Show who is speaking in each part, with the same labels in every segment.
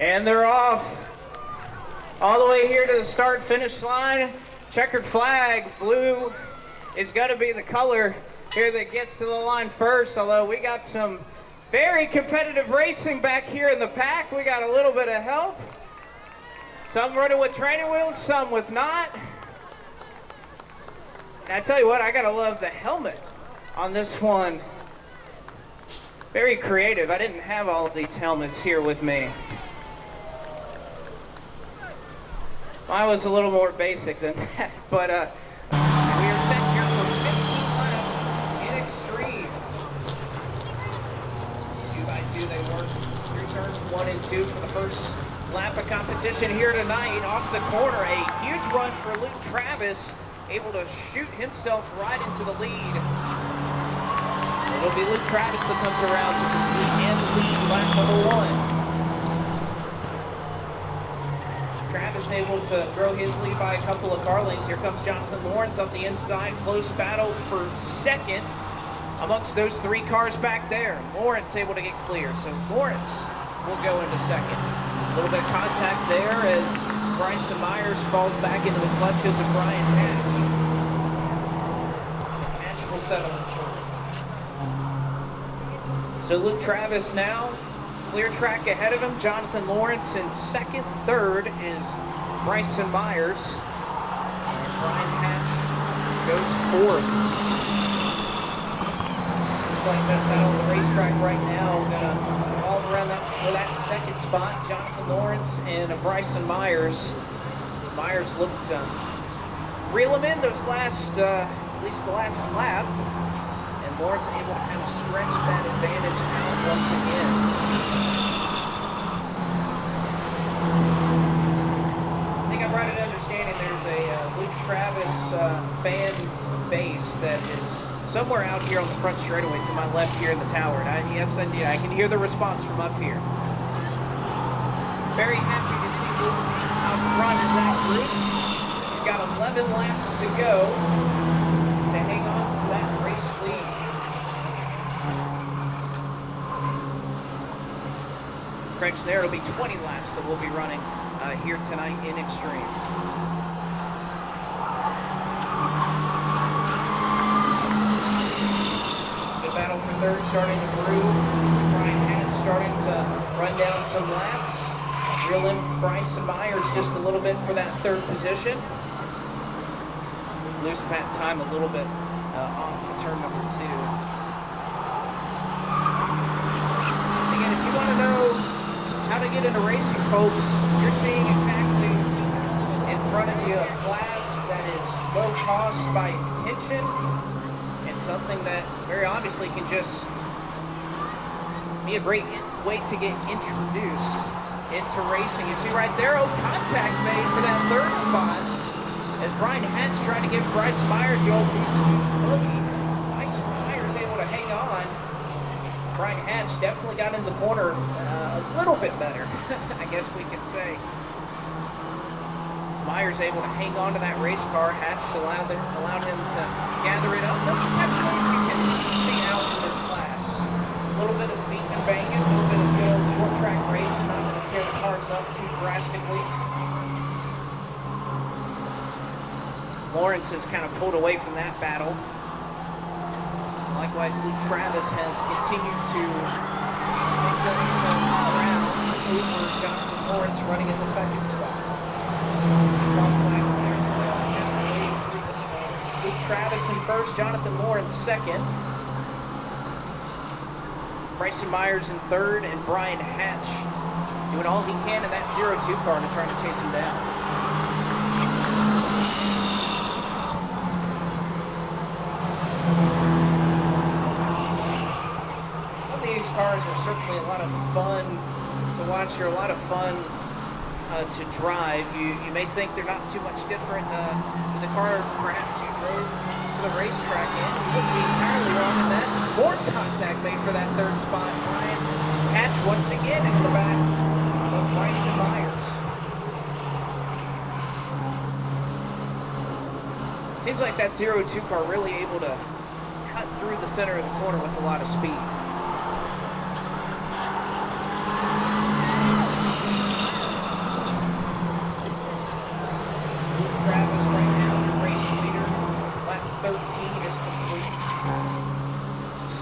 Speaker 1: And they're off. All the way here to the start-finish line. Checkered flag, blue is going to be the color here that gets to the line first, although we got some very competitive racing back here in the pack. We got a little bit of help. Some running with training wheels, some with not. And I tell you what, I gotta love the helmet on this one. Very creative. I didn't have all of these helmets here with me. Mine was a little more basic than that, but we are set here for 15 laps in extreme. 2x2 they work through turns 1 and 2 for the first lap of competition here tonight. Off the corner, a huge run for Luke Travis, able to shoot himself right into the lead. It'll be Luke Travis that comes around to complete and lead lap number 1. Travis able to grow his lead by a couple of car lengths. Here comes Jonathan Lawrence up the inside. Close battle for second amongst those 3 cars back there. Lawrence able to get clear, so Lawrence will go into second. A little bit of contact there as Bryson Myers falls back into the clutches of Brian Hatch. Hatch will settle in short. So Luke Travis now, clear track ahead of him. Jonathan Lawrence in second. Third is Bryson Myers. And Brian Hatch goes fourth. Looks like that's out on the racetrack right now. Gonna all around for that second spot. Jonathan Lawrence and Bryson Myers. Myers looked to reel him in those last, at least the last lap. And Lawrence able to kind of stretch that advantage out once again. I think I'm right in understanding there's a Luke Travis fan base that is somewhere out here on the front straightaway to my left here in the tower. And yes, indeed, I can hear the response from up here. Very happy to see Luke out front as that group. We've got 11 laps to go to hang on to that race lead. Correction there, it'll be 20 laps that we'll be running here tonight in Extreme. Good battle for third starting to brew. Brian Hatch starting to run down some laps. Reel in Bryson Myers just a little bit for that third position. Lose that time a little bit off of turn number 2. Again, if you want to know how to get into racing, folks, you're seeing exactly in front of you a class that is low cost by intention and something that very obviously can just be a great way to get introduced into racing. You see right there, contact made for that third spot as Brian Hatch trying to give Bryce Myers the old boogie. Bryce Myers able to hang on. Brian Hatch definitely got in the corner a little bit better, I guess we could say. Myers able to hang on to that race car. Hatch allowed him to gather it up. Those technically you can see out in this class. A little bit of beating and banging, a little bit of good old short track racing, not going to tear the cars up too drastically. Lawrence has kind of pulled away from that battle. Likewise, Luke Travis has continued to make up some ground over Jonathan Lawrence running in the second spot. Luke Travis in first, Jonathan Lawrence second. Bryson Myers in third, and Brian Hatch doing all he can in that 0-2 car to try to chase him down. These cars are certainly a lot of fun to watch. They're a lot of fun to drive. You may think they're not too much different than the car perhaps you drove to the racetrack in. You wouldn't be entirely wrong in that. More contact made for that third spot. Brian Hatch once again in the back of Bryson Myers. Seems like that 0-2 car really able to cut through the center of the corner with a lot of speed.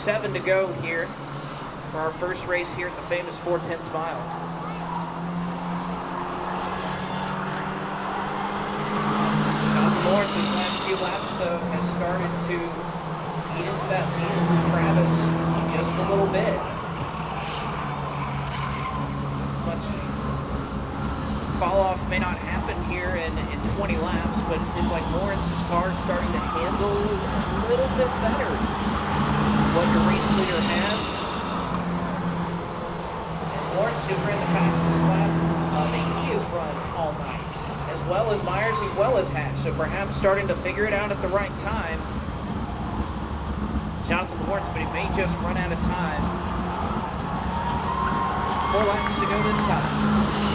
Speaker 1: 7 to go here for our first race here at the famous 4/10 mile. Jonathan Lawrence's last few laps, though, has started to eat into that lead with Travis just a little bit. Much fall off may not happen here in 20 laps, but it seems like Lawrence's car is starting to handle a little bit better what your race leader has. And Lawrence just ran the fastest lap that he has run all night, as well as Myers, as well as Hatch, so perhaps starting to figure it out at the right time. Jonathan Lawrence, but he may just run out of time. 4 laps to go this time.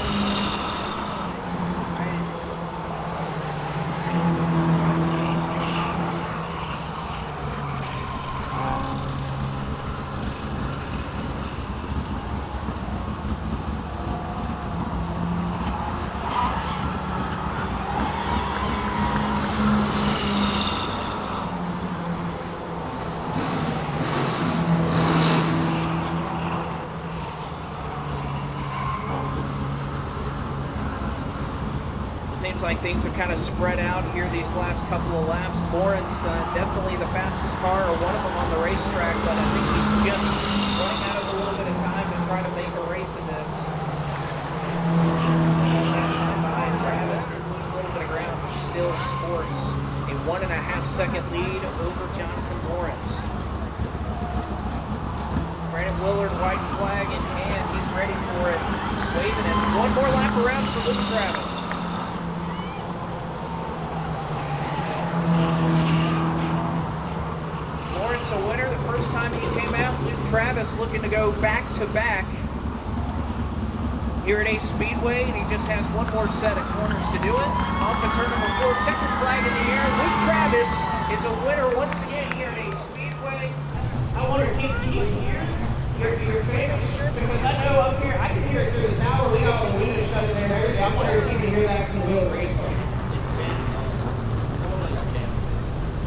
Speaker 1: Seems like things have kind of spread out here these last couple of laps. Lawrence, definitely the fastest car, or one of them on the racetrack, but I think he's just running out of a little bit of time to try to make a race in this. Last time behind Travis, he loses a little bit of ground, but still sports a 1.5-second lead over Jonathan Lawrence. Brandon Willard, white flag in hand, he's ready for it, waving it. One more lap around for Luke Travis. Lawrence a winner the first time he came out. Luke Travis looking to go back-to-back here at Speedway, and he just has one more set of corners to do it. Off of turn number 4, checkered flag in the air. Luke Travis is a winner once again here at Speedway. I wonder, can you hear your favorite shirt? Because I know up here, I can hear it through the tower. We got the window shut in there and everything. I wonder if you can hear that from the wheel race car.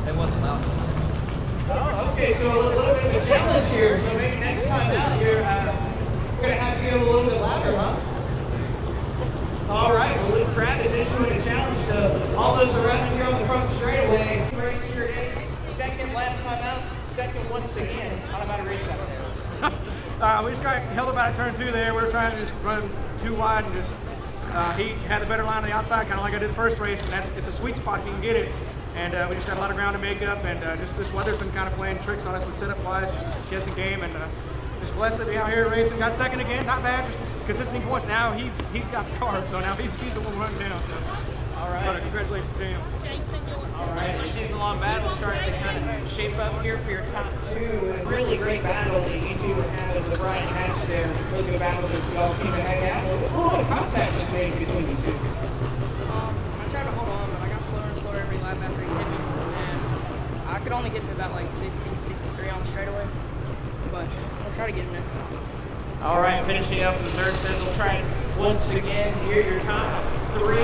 Speaker 2: It wasn't loud.
Speaker 1: Oh, okay, so a little bit of a challenge here. So maybe next time out, you're going to have to get a little bit louder, huh? All right, well, Luke Travis issuing a challenge to all those around here on the front straightaway. Race your days, second last time out, second once again. How about a race out there?
Speaker 2: We just got held up out of turn 2 there. We were trying to just run too wide and just he had a better line on the outside, kind of like I did the first race, and it's a sweet spot if you can get it. And we just had a lot of ground to make up, and just this weather's been kind of playing tricks on us with setup-wise, just a guessing game, and just blessed to be out here racing. Got second again, not bad, just consistent points. Now he's got the car, so now he's the one running down. So.
Speaker 1: All right.
Speaker 2: But congratulations to him.
Speaker 1: All right, the season-long battle starting to kind of shape up here for your top 2. A really great battle that you two were having with Brian Hatch there. Really good battle that you all seem to hang out. A lot of contact was made between you two.
Speaker 3: I tried to hold on, but I got slower and slower every lap after he hit me. And I could only get to about like 60, 63 on the straightaway. But I'll try to get him next time.
Speaker 1: All right, finishing up in the third set, we'll try it once again. Here, your top 3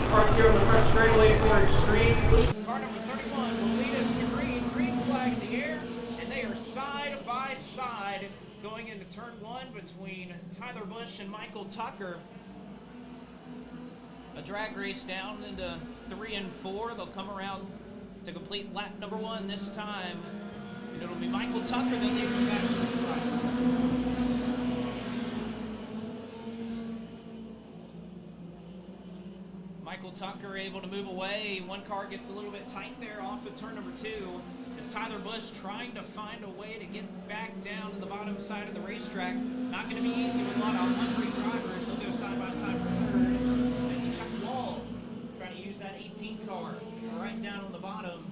Speaker 1: parked here on the front straightaway for Extremes. Car number 31 will lead us to green flag in the air, and they are side by side going into turn 1 between Tyler Busch and Michael Tucker. A drag race down into 3 and 4. They'll come around to complete lap number 1 this time, and it'll be Michael Tucker that leads the back to the front. Michael Tucker able to move away. One car gets a little bit tight there off of turn number 2. As Tyler Busch trying to find a way to get back down to the bottom side of the racetrack. Not going to be easy with a lot of hungry drivers. They'll go side by side for third. It's Chuck Wall trying to use that 18 car right down on the bottom.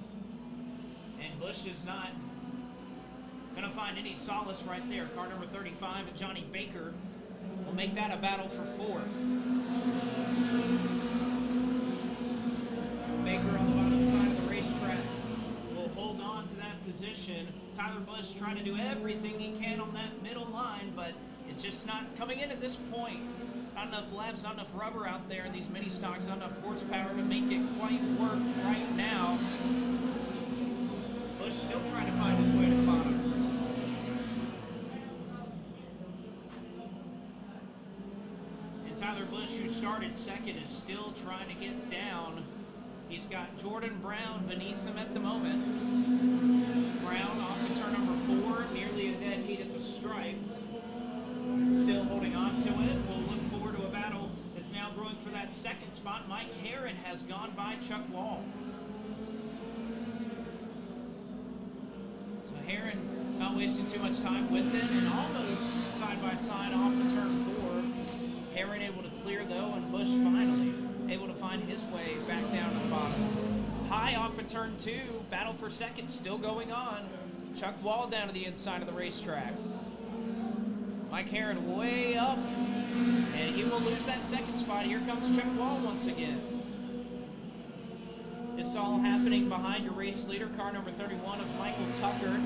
Speaker 1: And Busch is not going to find any solace right there. Car number 35 and Johnny Baker will make that a battle for 4th. Baker on the bottom side of the racetrack will hold on to that position. Tyler Busch trying to do everything he can on that middle line, but it's just not coming in at this point. Not enough laps, not enough rubber out there in these mini stocks, not enough horsepower to make it quite work right now. Busch still trying to find his way to the bottom. Tyler Busch, who started second, is still trying to get down. He's got Jordan Brown beneath him at the moment. Brown off of turn number 4, nearly a dead heat at the stripe. Still holding on to it. We'll look forward to a battle that's now brewing for that second spot. Mike Herron has gone by Chuck Wall. So Herron not wasting too much time with it, and almost side by side off of turn 4. Herron able to clear though, and Busch finally able to find his way back down to the bottom. High off of turn 2, battle for second still going on. Chuck Wall down to the inside of the racetrack. Mike Herron way up, and he will lose that second spot. Here comes Chuck Wall once again. This all happening behind your race leader, car number 31 of Michael Tucker.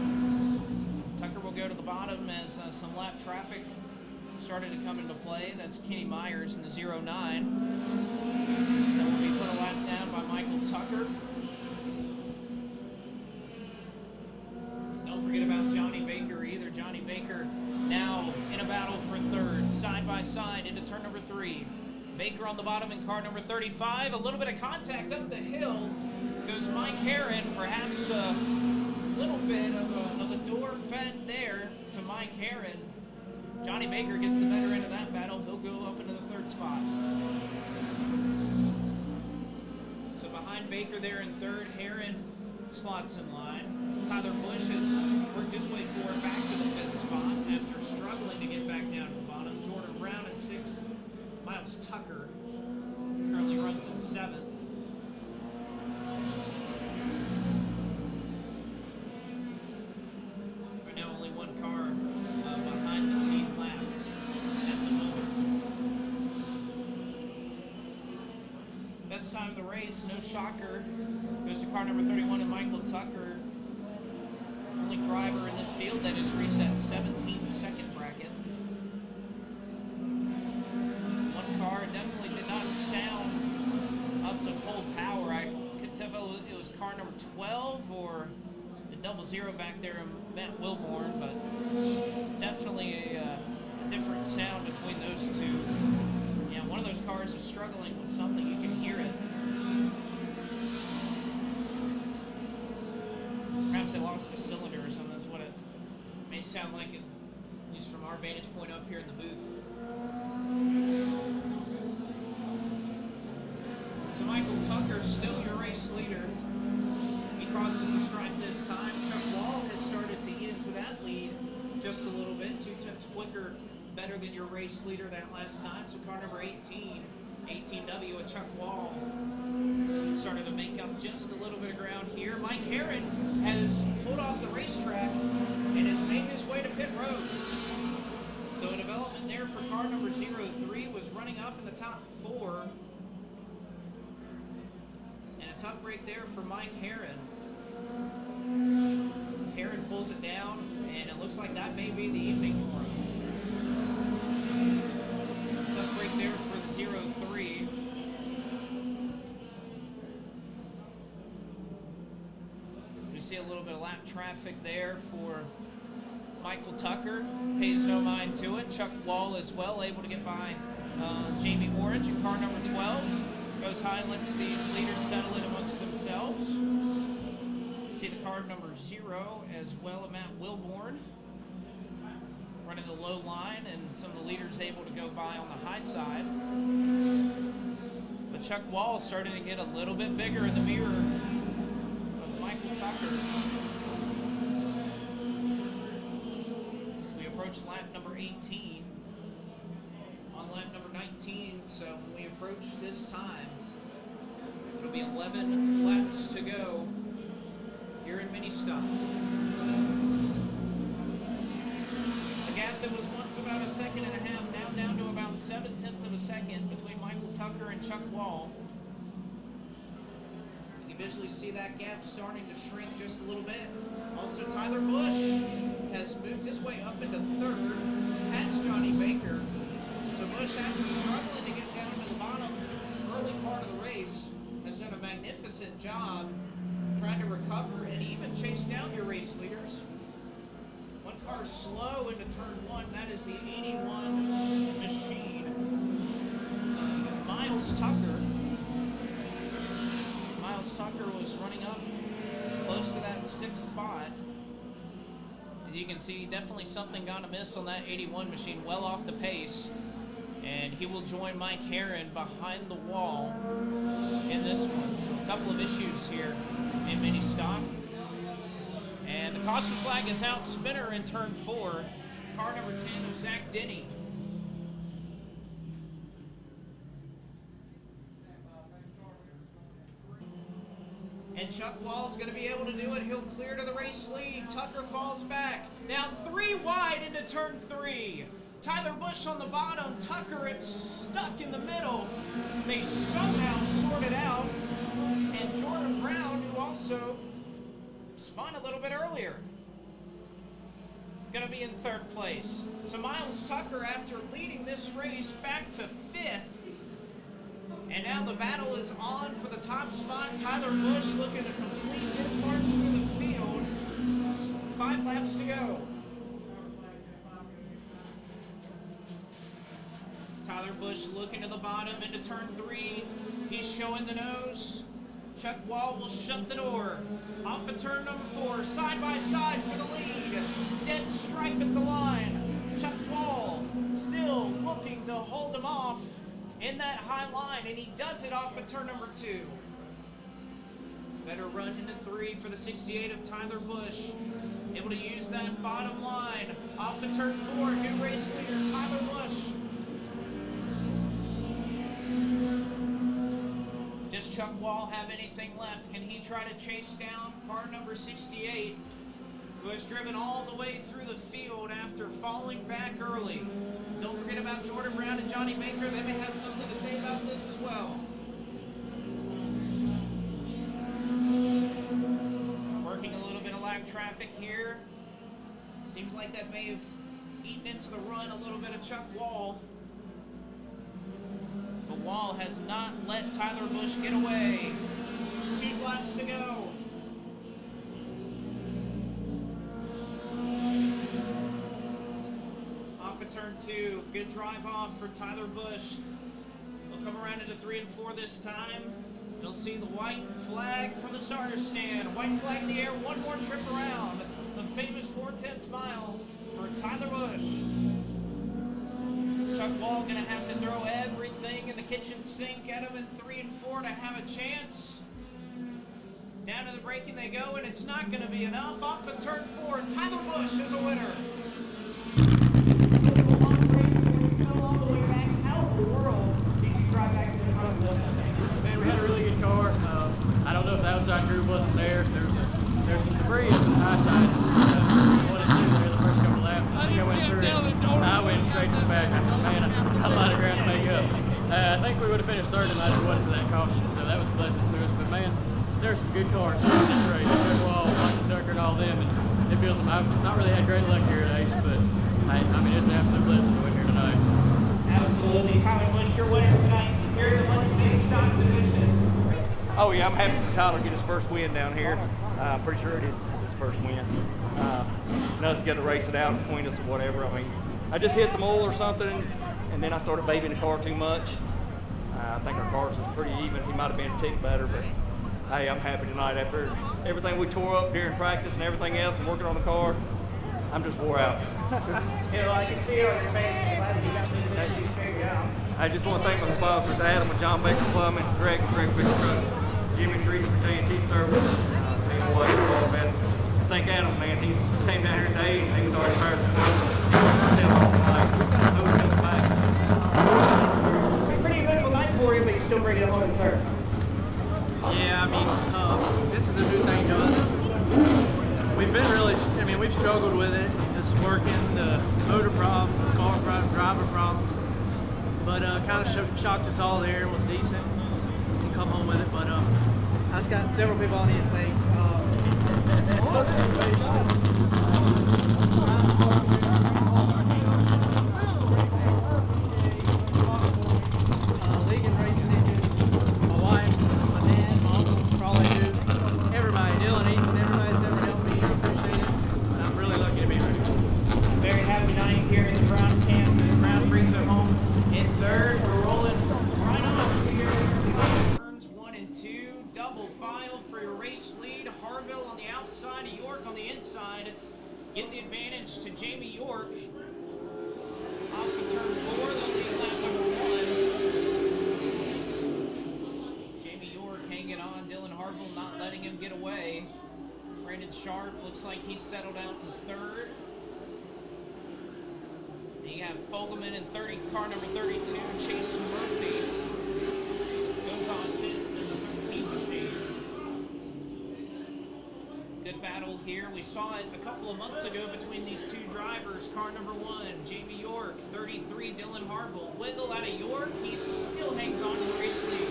Speaker 1: Tucker will go to the bottom as some lap traffic started to come into play. That's Kenny Myers in the 09. That will be put a lap down by Michael Tucker. Don't forget about Johnny Baker either. Johnny Baker now in a battle for third, side by side into turn number 3. Baker on the bottom in car number 35. A little bit of contact up the hill. Goes Mike Herron, perhaps a little bit of a door fed there to Mike Herron. Johnny Baker gets the better end of that battle. He'll go up into the third spot. So behind Baker there in third, Herron slots in line. Tyler Busch has worked his way forward back to the 5th spot after struggling to get back down to the bottom. Jordan Brown in 6th. Miles Tucker currently runs in 7th. Right now only one car behind the lead lap at the moment. Best time of the race, no shocker, goes to car number 31 and Michael Tucker. Only driver in this field that has reached that 17-second bracket. One car definitely did not sound up to full power. I could tell if it was car number 12 or the 00 back there in Matt Wilborn, but definitely a different sound between those two. Yeah, one of those cars is struggling with something. You can hear it. Perhaps they lost a cylinder or something. That's what it may sound like, at least from our vantage point up here in the booth. So Michael Tucker, still your race leader. He crosses the stripe this time. Chuck Wall has started to eat into that lead just a little bit. 2/10 quicker, better than your race leader that last time. So car number 18, 18W at Chuck Wall, started to make up just a little bit of ground here. Mike Herron has pulled off the racetrack and has made his way to pit road. So a development there for car number 03 was running up in the top 4. And a tough break there for Mike Herron. As Herron pulls it down, and it looks like that may be the evening for him. Tough break there for the 03. You see a little bit of lap traffic there for Michael Tucker. Pays no mind to it. Chuck Wall as well, able to get by Jamie Orange in car number 12. Goes high and lets these leaders settle in amongst themselves. See the car number 0 as well at Matt Wilborn. Running the low line, and some of the leaders able to go by on the high side. But Chuck Wall is starting to get a little bit bigger in the mirror of Michael Tucker. As we approach lap number 18. On lap number 19, so when we approach this time, it'll be 11 laps to go here in mini-stop. The gap that was once about a second and a half, now down to about 7/10 of a second between Michael Tucker and Chuck Wall. You can visually see that gap starting to shrink just a little bit. Also, Tyler Busch has moved his way up into third, past Johnny Baker. So Busch, after struggling to get down to the bottom early part of the race, has done a magnificent job trying to recover and even chase down your race leaders. One car slow into turn 1, that is the 81 machine. Miles Tucker. Miles Tucker was running up close to that 6th spot. As you can see, definitely something gone amiss on that 81 machine, well off the pace. And he will join Mike Herron behind the wall in this one. So a couple of issues here in mini stock. And the caution flag is out. Spinner in turn 4. Car number 10 of Zach Denny. And Chuck Wall's going to be able to do it. He'll clear to the race lead. Tucker falls back. Now 3 wide into turn 3. Tyler Busch on the bottom. Tucker is stuck in the middle. They somehow sort it out. And Jordan Brown, who also spun a little bit earlier, going to be in 3rd place. So Miles Tucker, after leading this race, back to 5th. And now the battle is on for the top spot. Tyler Busch looking to complete his march through the field. 5 laps to go. Tyler Busch looking to the bottom into turn 3. He's showing the nose. Chuck Wall will shut the door. Off of turn number 4, side by side for the lead. Dead stripe at the line. Chuck Wall still looking to hold him off in that high line, and he does it off of turn number 2. Better run into 3 for the 68 of Tyler Busch. Able to use that bottom line. Off of turn 4, new race leader Tyler Busch. Does Chuck Wall have anything left? Can he try to chase down car number 68, who has driven all the way through the field after falling back early? Don't forget about Jordan Brown and Johnny Baker. They may have something to say about this as well. Working a little bit of lag traffic here. Seems like that may have eaten into the run a little bit of Chuck Wall. But Wall has not let Tyler Busch get away. 2 laps to go. Off of turn 2, good drive off for Tyler Busch. He'll come around into 3 and 4 this time. You'll see the white flag from the starter stand. White flag in the air, 1 more trip around. The famous 4/10 mile for Tyler Busch. Chuck Wall gonna have to throw everything in the kitchen sink at him in 3 and 4 to have a chance. Down to the braking they go, and it's not gonna be enough. Off of turn 4, Tyler Busch is a winner. All the way back. How in the world did you drive back to the front of the thing?
Speaker 2: Man, we had a really good car. I don't know if the outside crew wasn't there. There's some debris on the high side. 1 and 2 there the first couple laps. I think I went through it. I went straight to the back. I said, man, I got a lot of ground to make up. I think we would have finished 3rd tonight if it wasn't for that caution, so that was a blessing to us. But man, there's some good cars in this race. Chuck Wall, Michael Tucker, and all them. And it feels like I've not really had great luck here at Ace, but I mean, it's an absolute blessing to win here tonight.
Speaker 1: Absolutely. Tyler Busch, your winner tonight. Here in the mini stock division.
Speaker 2: Oh yeah, I'm happy for Tyler to get his first win down here. I'm pretty sure it is his first win. Us get to race it out between us or whatever. I mean, I just hit some oil or something, and then I started babying the car too much. I think our cars was pretty even. He might have been a tick better, but hey, I'm happy tonight. After everything we tore up during practice and everything else and working on the car, I'm just wore out.
Speaker 1: Yeah, I can see it on your face. Glad you got this issue figured out.
Speaker 2: I just want to thank my sponsors, Adam and John Baker Plumbing, Greg and Greg Big Truck, Jimmy and Teresa for T&T Service, thank Adam, man. He came down here today and he was already prepared
Speaker 1: It's a pretty eventful night for you, but you still bring it home in 3rd.
Speaker 2: Yeah, I mean, this is a new thing to us. We've been really, I mean, we've struggled with it, just working the motor problems, car problems, driver problems. But kind of shocked us all there. It was decent. We'll come home with it. But I've got several people on here to thank. Legan Racing Engine, my wife, my dad, my uncle, for all they do. Everybody, Dylan, Ethan, everybody's ever helped me. I appreciate it. And I'm really lucky to be here.
Speaker 1: Very happy night here in the Brown camp. Brown brings it home in 3rd. We're rolling right on. single file for your race lead. Harville on the outside, York on the inside. Give the advantage to Jamie York. Off to turn 4, they'll lead lap number 1. Jamie York hanging on, Dylan Harville not letting him get away. Brandon Sharp looks like he's settled out in 3rd. You have Fogelman in car number 32. Chase Murphy goes on 5th in the 13 machine. Good battle here. We saw it a couple of months ago between these two drivers. Car number 1, Jamie York, 33, Dylan Harville. Wiggle out of York. He still hangs on to the race lead.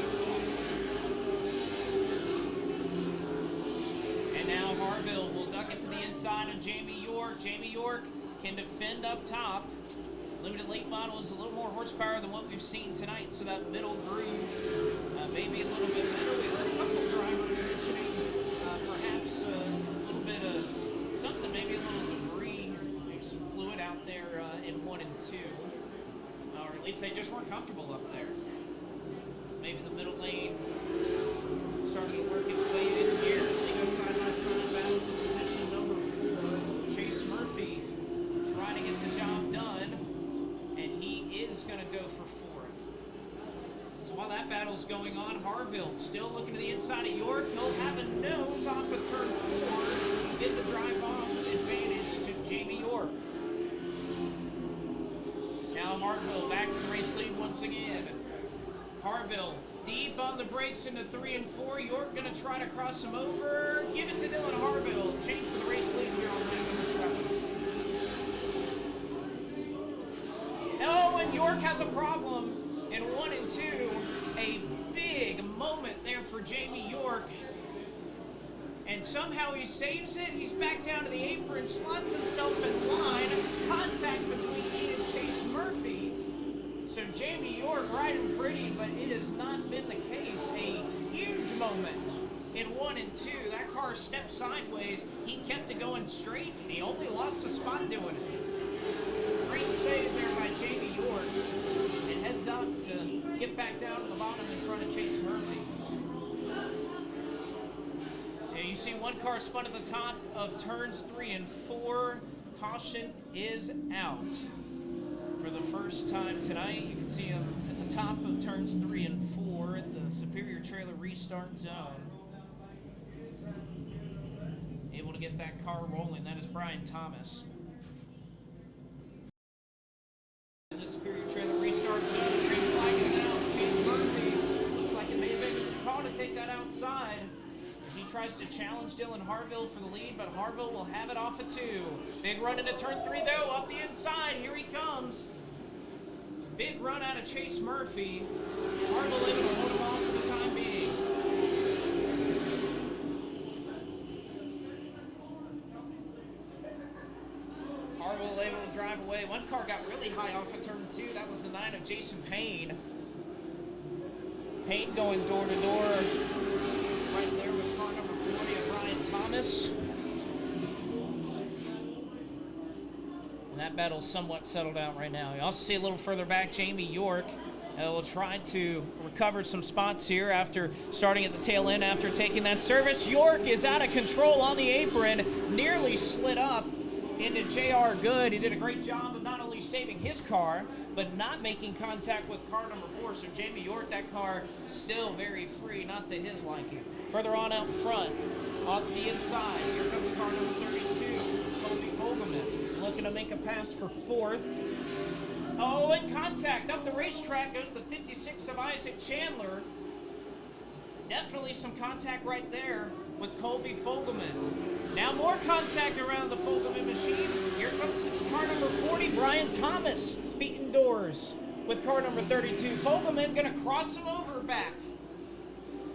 Speaker 1: And now Harville will duck it to the inside of Jamie York. Jamie York can defend up top. Limited late model is a little more horsepower than what we've seen tonight, so that middle groove maybe a little bit better. We heard a couple drivers mentioning perhaps a little bit of something, maybe a little debris, maybe some fluid out there in 1 and 2. Or at least they just weren't comfortable up there. Maybe the middle lane started to work its way in here. They go side by side battle for position number 4. Chase Murphy trying to get the job done. And he is going to go for 4th. So while that battle's going on, Harville still looking to the inside of York. He'll have a nose off of turn 4. Get the drive off advantage to Jamie York. Now Harville back to the race lead once again. Harville deep on the brakes into 3 and 4. York going to try to cross him over. Give it to Dylan Harville. Change for the race lead here on lap number 7. Oh, and York has a problem in 1 and 2. A big moment there for Jamie York. And somehow he saves it. He's back down to the apron, slots himself in line. Contact between he and Chase Murphy. So Jamie York riding pretty, but it has not been the case. A huge moment in 1 and 2. That car stepped sideways. He kept it going straight, and he only lost a spot doing it. Great save there by Jamie York. And heads up to get back down to the bottom in front of Chase Murphy. And you see one car spun at the top of turns 3 and 4. Caution is out for the first time tonight. You can see him at the top of turns 3 and 4 at the Superior Trailer restart zone. Able to get that car rolling. That is Brian Thomas. The Superior Trailer restart zone. Green flag is out. Chase Murphy looks like it may have been a call to take that outside as he tries to challenge Dylan Harville for the lead, but Harville will have it off of 2. Big run into turn 3 though, up the inside. Here he comes. Big run out of Chase Murphy. Harville able to hold him off for the time being. Harville able to drive away. One car got really high off of turn 2. That was the 9 of Jason Payne. Payne going door to door right there with car number 40 of Brian Thomas. And that battle's somewhat settled out right now. You also see a little further back Jamie York will try to recover some spots here after starting at the tail end after taking that service. York is out of control on the apron, nearly slid up into J.R. Good. He did a great job of not only saving his car, but not making contact with car number 4. So Jamie York, that car still very free, not to his liking. Further on out front, off the inside, here comes car number 32, Kobe Fogelman, looking to make a pass for 4th. Oh, and contact up the racetrack goes the 56 of Isaac Chandler. Definitely some contact right there with Colby Fogelman. Now more contact around the Fogelman machine. Here comes car number 40, Brian Thomas, beating doors with car number 32. Fogelman gonna cross him over back.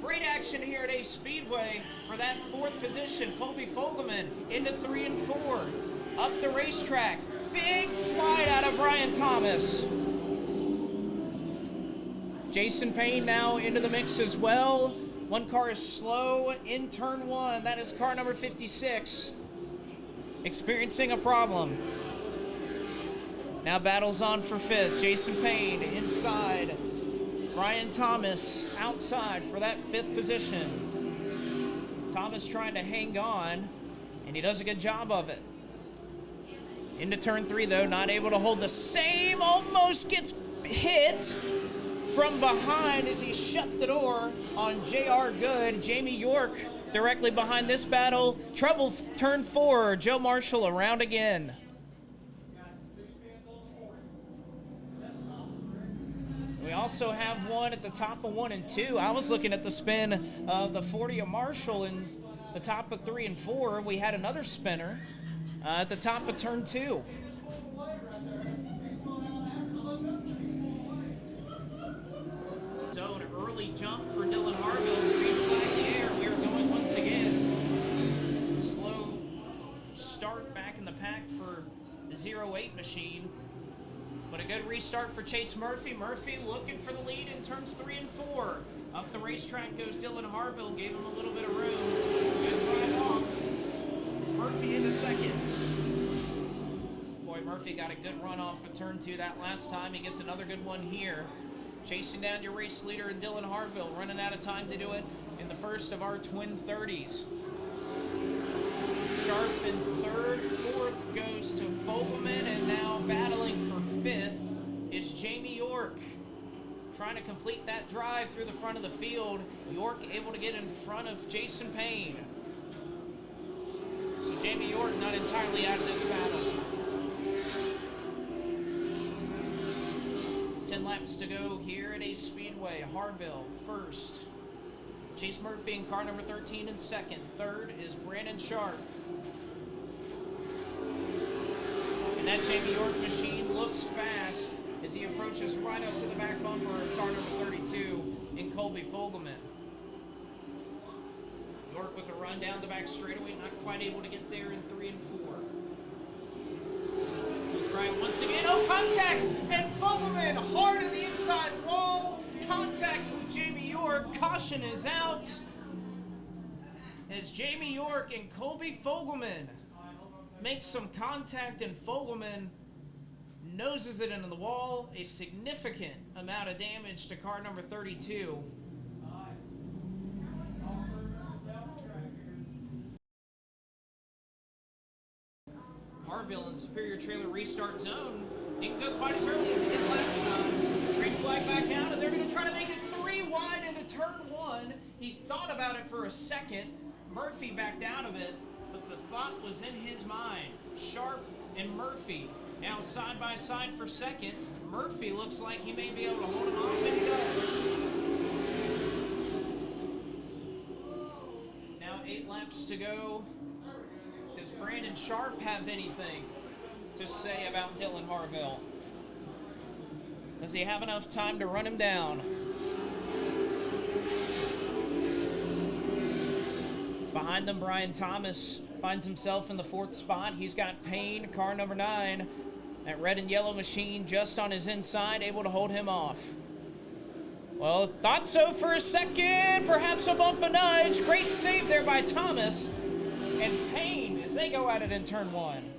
Speaker 1: Great action here at Ace Speedway for that 4th position. Colby Fogelman into 3 and 4. Up the racetrack. Big slide out of Brian Thomas. Jason Payne now into the mix as well. One car is slow in turn 1. That is car number 56. Experiencing a problem. Now battles on for 5th. Jason Payne inside. Brian Thomas outside for that 5th position. Thomas trying to hang on, and he does a good job of it. Into turn 3, though, not able to hold the same. Almost gets hit from behind as he shut the door on J.R. Good. Jamie York directly behind this battle. Trouble turn 4. Joe Marshall around again. We also have one at the top of 1 and 2. I was looking at the spin of the 40 of Marshall in the top of 3 and 4. We had another spinner at the top of turn 2. So an early jump for Dylan Harville. Green flag in the air. We are going once again. Slow start back in the pack for the 08 machine. But a good restart for Chase Murphy. Murphy looking for the lead in turns 3 and 4. Up the racetrack goes Dylan Harville. Gave him a little bit of room. Good ride off. Murphy into second. Boy, Murphy got a good run off of turn 2 that last time. He gets another good one here. Chasing down your race leader in Dylan Harville. Running out of time to do it in the first of our twin 30s. Sharp in third. Fourth goes to Fogelman. And now battling for fifth is Jamie York. Trying to complete that drive through the front of the field. York able to get in front of Jason Payne. So Jamie York not entirely out of this battle. 10 laps to go here at Ace Speedway. Harville first. Chase Murphy in car number 13 in second. Third is Brandon Sharp. And that Jamie York machine looks fast as he approaches right up to the back bumper of car number 32 in Colby Fogelman. York with a run down the back straightaway, not quite able to get there in 3 and 4. We'll try it once again. Oh, contact! And Fogelman hard in the inside wall. Contact with Jamie York. Caution is out. As Jamie York and Colby Fogelman make some contact, and Fogelman noses it into the wall. A significant amount of damage to car number 32. Harville in Superior Trailer restart zone. Didn't go quite as early as he did last time. Green flag back out, and they're going to try to make it 3 wide into turn 1. He thought about it for a second. Murphy backed out of it, but the thought was in his mind. Sharp and Murphy now side by side for second. Murphy looks like he may be able to hold him off, and he does. Now 8 laps to go. Does Brandon Sharp have anything to say about Dylan Harville? Does he have enough time to run him down? Behind them, Brian Thomas finds himself in the 4th spot. He's got Payne, car number 9. That red and yellow machine just on his inside, able to hold him off. Well, thought so for a second. Perhaps a bump and nudge. Great save there by Thomas. And Payne as they go at it in turn 1.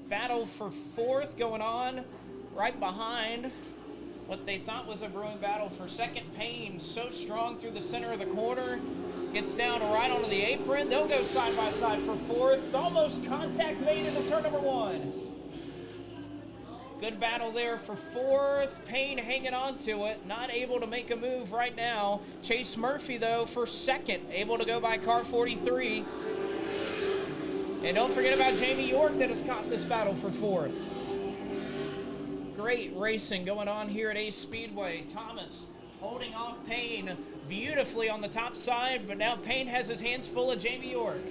Speaker 1: Battle for 4th going on right behind what they thought was a brewing battle for second. Payne so strong through the center of the corner. Gets down right onto the apron. They'll go side by side for 4th. Almost contact made into turn number 1. Good battle there for 4th. Payne hanging on to it. Not able to make a move right now. Chase Murphy, though, for 2nd. Able to go by car 43. And don't forget about Jamie York that has caught this battle for 4th. Great racing going on here at Ace Speedway. Thomas holding off Payne beautifully on the top side, but now Payne has his hands full of Jamie York.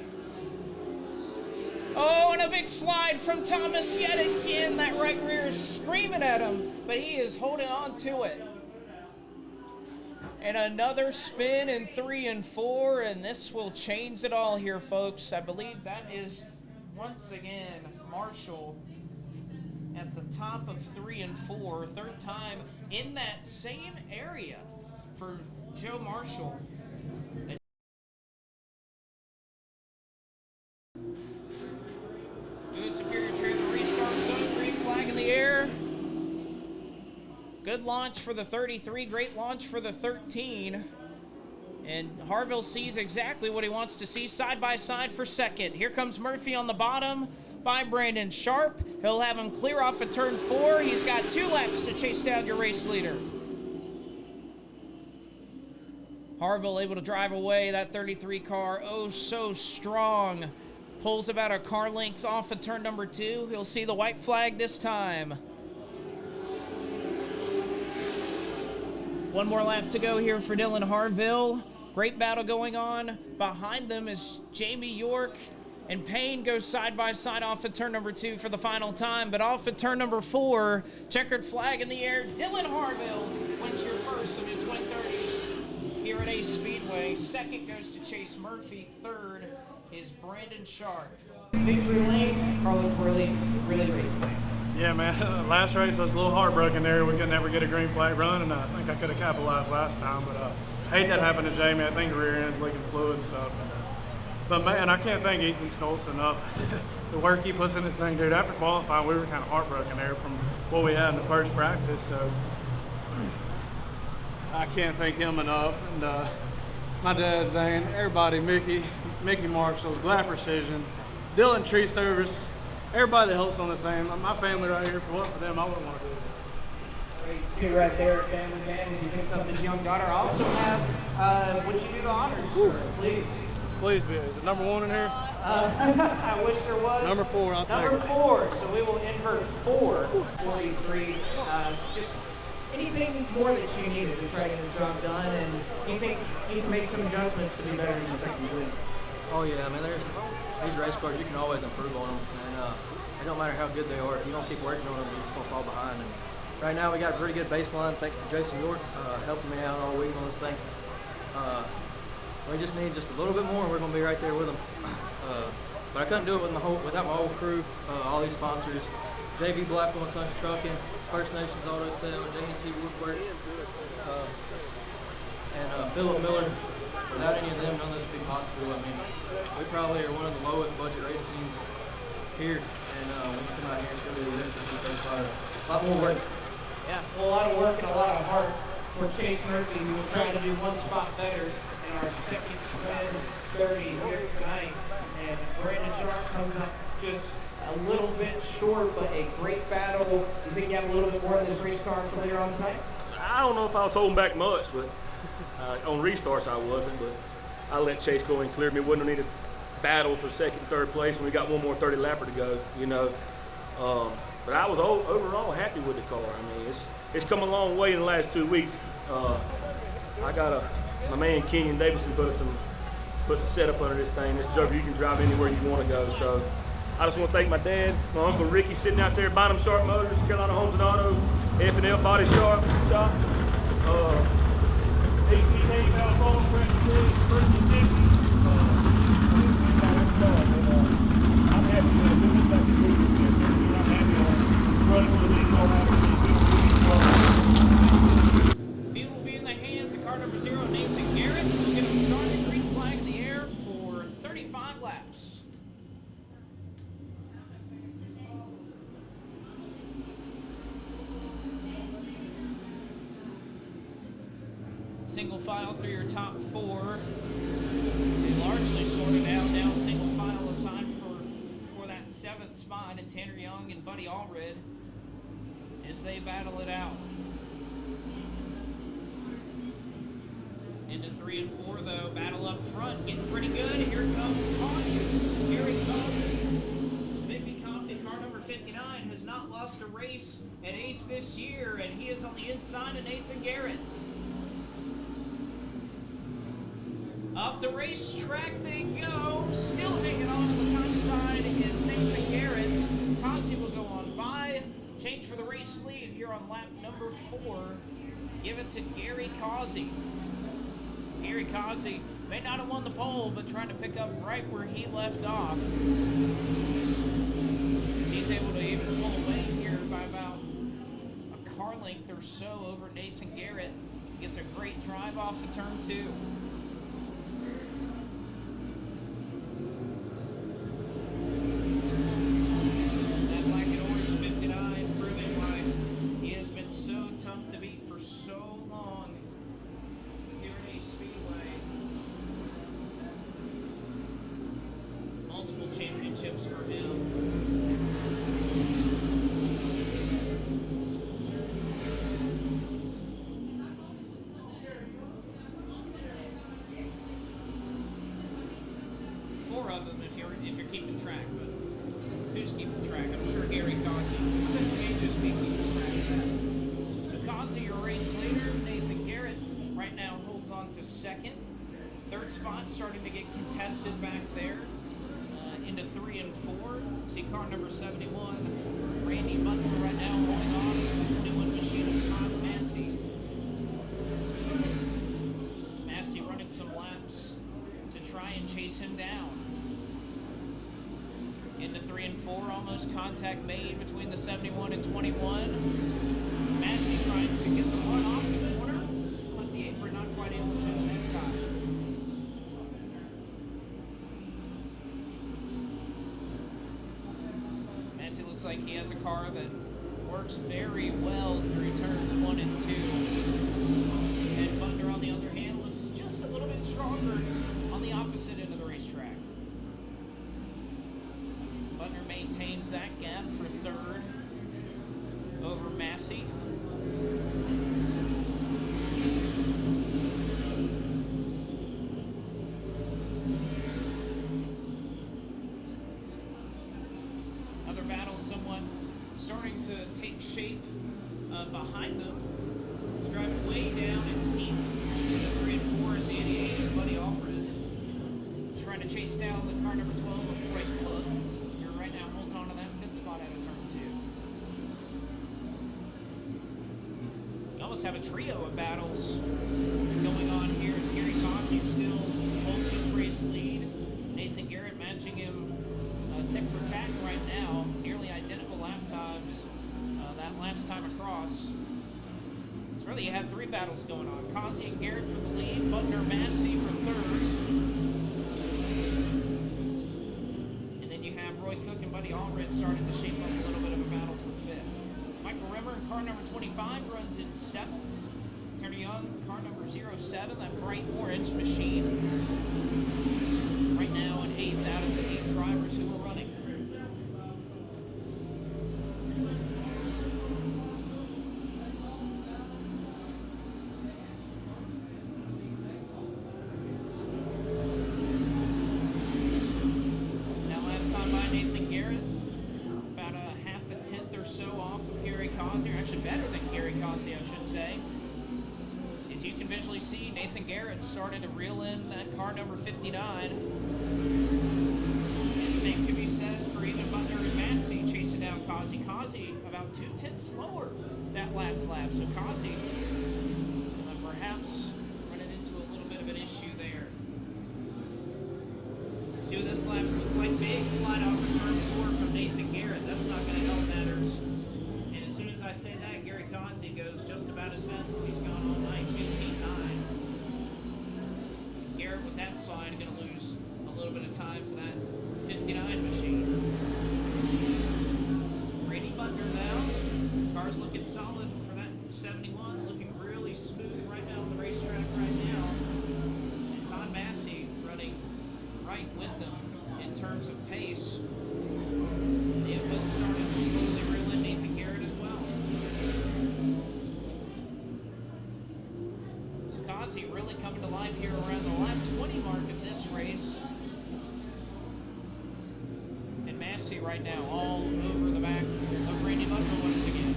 Speaker 1: Oh, and a big slide from Thomas yet again. That right rear is screaming at him, but he is holding on to it. And another spin in 3 and 4, and this will change it all here, folks. I believe that is, once again, Marshall at the top of 3 and 4. 3rd time in that same area for Joe Marshall. To the Superior Trailer restart zone, green flag in the air. Good launch for the 33, great launch for the 13. And Harville sees exactly what he wants to see, side by side for second. Here comes Murphy on the bottom by Brandon Sharp. He'll have him clear off of turn 4. He's got 2 laps to chase down your race leader. Harville able to drive away that 33 car, oh so strong. Pulls about a car length off of turn number 2. He'll see the white flag this time. One more lap to go here for Dylan Harville. Great battle going on. Behind them is Jamie York and Payne goes side by side off of turn number 2 for the final time, but off of turn number 4, checkered flag in the air. Dylan Harville wins your first of your twin 30s here at Ace Speedway. Second goes to Chase Murphy. Third is Brandon Sharp. Victory lane, Carlos really great tonight.
Speaker 2: Yeah, man. Last race I was a little heartbroken there. We could never get a green flag run, and I think I could have capitalized last time. But I hate that happened to Jamie. I think rear end leaking fluid and stuff. But man, I can't thank Ethan Stoltz enough. The work he puts in this thing, dude. After qualifying, we were kind of heartbroken there from what we had in the first practice. So I can't thank him enough. And my dad, Zane, everybody, Mickey Marshall, Glad Precision, Dylan Tree Service. Everybody that helps on this thing, my family right here, for them, I wouldn't want to do this.
Speaker 1: Great to see right there, family man, as he picks up his young daughter. I also have, would you do the honors, sir, please?
Speaker 2: Please be. Is it number 1 in here?
Speaker 1: I wish there was.
Speaker 2: Number 4, I'll take it.
Speaker 1: Number 4, so we will invert 4, 43. Just anything more that you needed to try to get the job done, and you think you can make some adjustments to be better in the second week?
Speaker 4: Oh yeah, I mean, these race cars, you can always improve on them, and it don't matter how good they are. If you don't keep working on them, you're just gonna fall behind. And right now, we got a pretty good baseline thanks to Jason York helping me out all week on this thing. We just need just a little bit more, and we're gonna be right there with them. But I couldn't do it without my whole crew, all these sponsors, JV Blackwell and Sons Trucking, First Nations Auto Sale, J&T Woodworks, and Philip Miller. Without any of them, none of this would be possible. I mean, we probably are one of the lowest budget race teams here, and when you come out here and show you this, it takes a lot more work.
Speaker 1: Yeah, well, a lot of work and a lot of heart for Chase Murphy, who will try to do one spot better in our second twin 30 here tonight. And Brandon Sharp comes up just a little bit short, but a great battle. Do you think you have a little bit more in this race car for later on tonight?
Speaker 5: I don't know if I was holding back much, but on restarts I wasn't. But I let Chase go and clear me. Wouldn't have needed battle for second, third place when we got one more 30 lapper to go, you know. But I was overall happy with the car. I mean, it's come a long way in the last 2 weeks. I got my man Kenyon Davidson put some setup under this thing. This Joker, you can drive anywhere you want to go. So I just want to thank my dad, my Uncle Ricky sitting out there, Bynum Sharp Motors, Carolina Homes and Auto, F&L Body Shop. AP California, First and 50. I'm happy with it. This is like the movie. I'm happy on running with the lead car.
Speaker 1: Field will be in the hands of car number 0, Nathan Garrett. We'll get him started. Green flag in the air for 35 laps. Single file through your top 4. They largely sorted out now. Single file assigned for that 7th spot, and Tanner Young and Buddy Allred as they battle it out. Into 3 and 4 though, battle up front, getting pretty good. Here comes Caution. Gary Caution. Big Coffee, car number 59, has not lost a race at Ace this year, and he is on the inside of Nathan Garrett. Up the racetrack they go, still hanging on the top side is Nathan Garrett. Causey will go on by, change for the race lead here on lap number 4. Give it to Gary Causey. Gary Causey may not have won the pole, but trying to pick up right where he left off. As he's able to even pull away here by about a car length or so over Nathan Garrett. Gets a great drive off of turn 2. Tough to beat for so long here at Ace Speedway. multiple championships for him. Four of them if you're keeping track, but who's keeping track? I'm sure Gary Causey may just be keeping track of that. So Causey, your race leader. Nathan Garrett right now holds on to second. Third spot starting to get contested back there into 3 and 4. See car number 71, Randy Butler right now holding on to the 21 machine of Todd Massey. It's Massey running some laps to try and chase him down. Into 3 and 4, almost contact made between the 71 and 21. Massey trying to get the one off the corner. Split the apron, not quite able to do it that time. Massey looks like he has a car that works very well through turns 1 and 2. And Butler, on the other hand, looks just a little bit stronger on the opposite end of the racetrack. Butler maintains that gap for third over Massey. Another battle somewhat starting to take shape behind them. He's driving way down and deep. 3 and 4 is Andy Hayes and Buddy Allred. Trying to chase down the car number 12 with Ray Cook. Right now holds on to that 5th spot out of turn 2. You almost have a trio of battles going on here as Gary Causey still holds his race lead. Nathan Garrett matching him tick for tack right now. Nearly identical lap times that last time across. So really you have 3 battles going on. Causey and Garrett for the lead. Butler, Massey for third. Roy Cook and Buddy Allred starting to shape up a little bit of a battle for 5th. Michael Rimmer in car number 25 runs in 7th. Turner Young, car number 07, that bright orange machine. Right now in 8th out of the 8 drivers who are running. Nathan Garrett, about a half a tenth or so off of Gary Causey, or actually better than Gary Causey, I should say. As you can visually see, Nathan Garrett starting to reel in that car number 59. And same can be said for even Butler and Massey chasing down Causey. Causey about 2/10 slower that last lap, so Causey perhaps running into a little bit of an issue there. See what this lap looks like. Big slide off of turn 4 from Nathan Garrett. That's not going to help matters. And as soon as I say that, Gary Causey goes just about as fast as he's gone all night, 15.9. Garrett with that slide going to lose a little bit of time to that 59 machine. Randy Butler now. Car's looking solid for that 71. Looking really smooth right now on the racetrack right now. And Todd Massey running right with them in terms of pace. They have both started to slowly reel in Nathan Garrett as well. So Causey really coming to life here around the lap 20 mark of this race. And Massey right now all over the back of Randy Butler once again.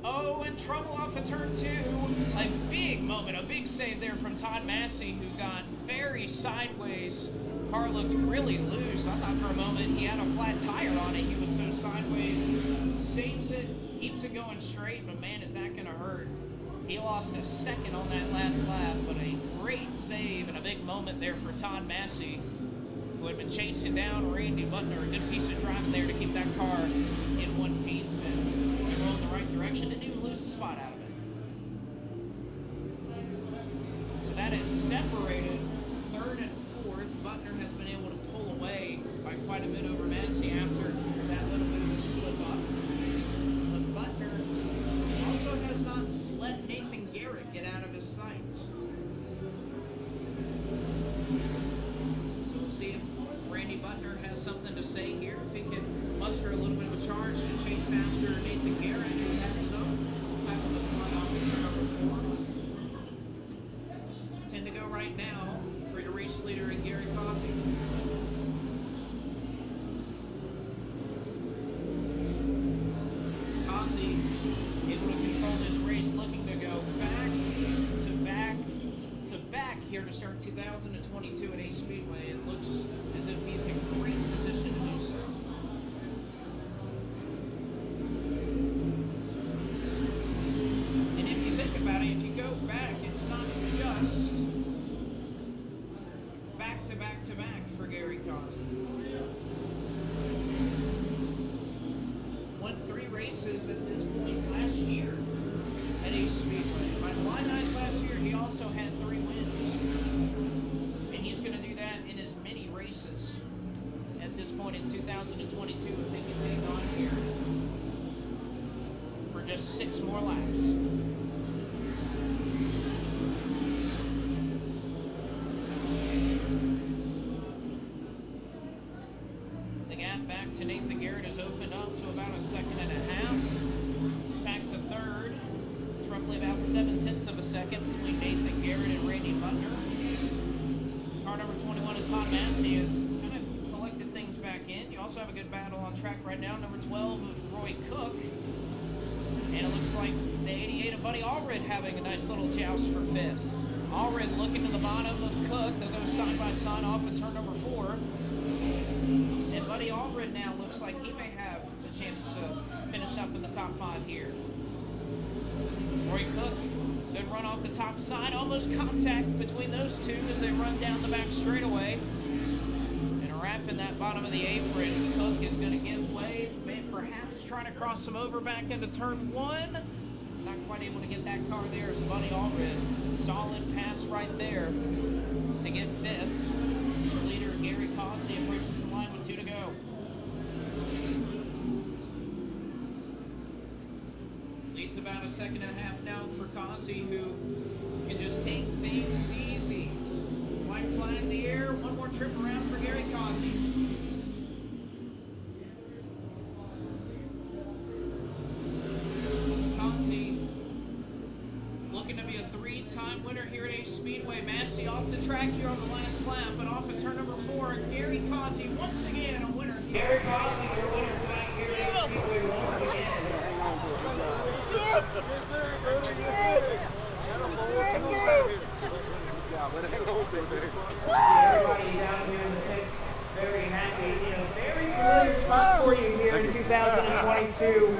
Speaker 1: Oh, and trouble off of turn 2. A big moment, a big save there from Todd Massey, who got very sideways. Car looked really loose. I thought for a moment he had a flat tire on it. He was so sideways. Saves it, keeps it going straight, but man, is that going to hurt. He lost a second on that last lap, but a great save and a big moment there for Todd Massey, who had been chasing down Randy Butler. A good piece of driving there to keep that car in one piece and go in the right direction. Didn't even lose the spot out of it. So that is separated 3rd and 4th. Butler has been able to pull away by quite a bit over Massey after that little bit of a slip up. But Butler also has not let Nathan Garrett get out of his sights. Randy Butner has something to say here. If he can muster a little bit of a charge to chase after Nathan Garrett, who has his own type of a slide off into number 4. 10 to go right now for your race leader and Gary Causey. Causey able to control this race, looking to go back to back here to start 2022 at Ace Speedway. It looks as if he's in great position to do so. And if you think about it, if you go back, it's not just back to back to back for Gary Causey. Won 3 races at this point last year at Ace Speedway. By July 9th last year, he also had 3 wins. And he's going to do that in as many races at this point in 2022 if they can hang on here for just 6 more laps. The gap back to Nathan Garrett has opened up to about a 1.5 seconds. Back to 3rd. It's roughly about 0.7 of a second between Nathan Garrett and Randy Butner. Car number 21 and Todd Massey has kind of collected things back in. You also have a good battle on track right now. Number 12 of Roy Cook. And it looks like the 88 of Buddy Allred having a nice little joust for 5th. Allred looking to the bottom of Cook. They'll go side by side off at turn number 4. And Buddy Allred now looks like he may have the chance to finish up in the top 5 here. Roy Cook, good run off the top side, almost contact between those two as they run down the back straightaway. And wrapping that bottom of the apron, Cook is going to give way, may perhaps trying to cross him over back into turn 1. Not quite able to get that car there, so Buddy Allred, solid pass right there to get 5th. Your leader, Gary Causey, approaches the line with 2 to go. Leads about a 1.5 seconds now for Causey, who can just take things easy. White flag in the air, 1 more trip around for Gary Causey. Causey looking to be a 3-time winner here at Ace Speedway. Massey off the track here on the last lap, but off at turn number 4. Gary Causey once again a winner. Gary Causey, your winner tonight here at Ace Speedway once again. Everybody down here in the pits very happy. Very familiar spot for you here in 2022.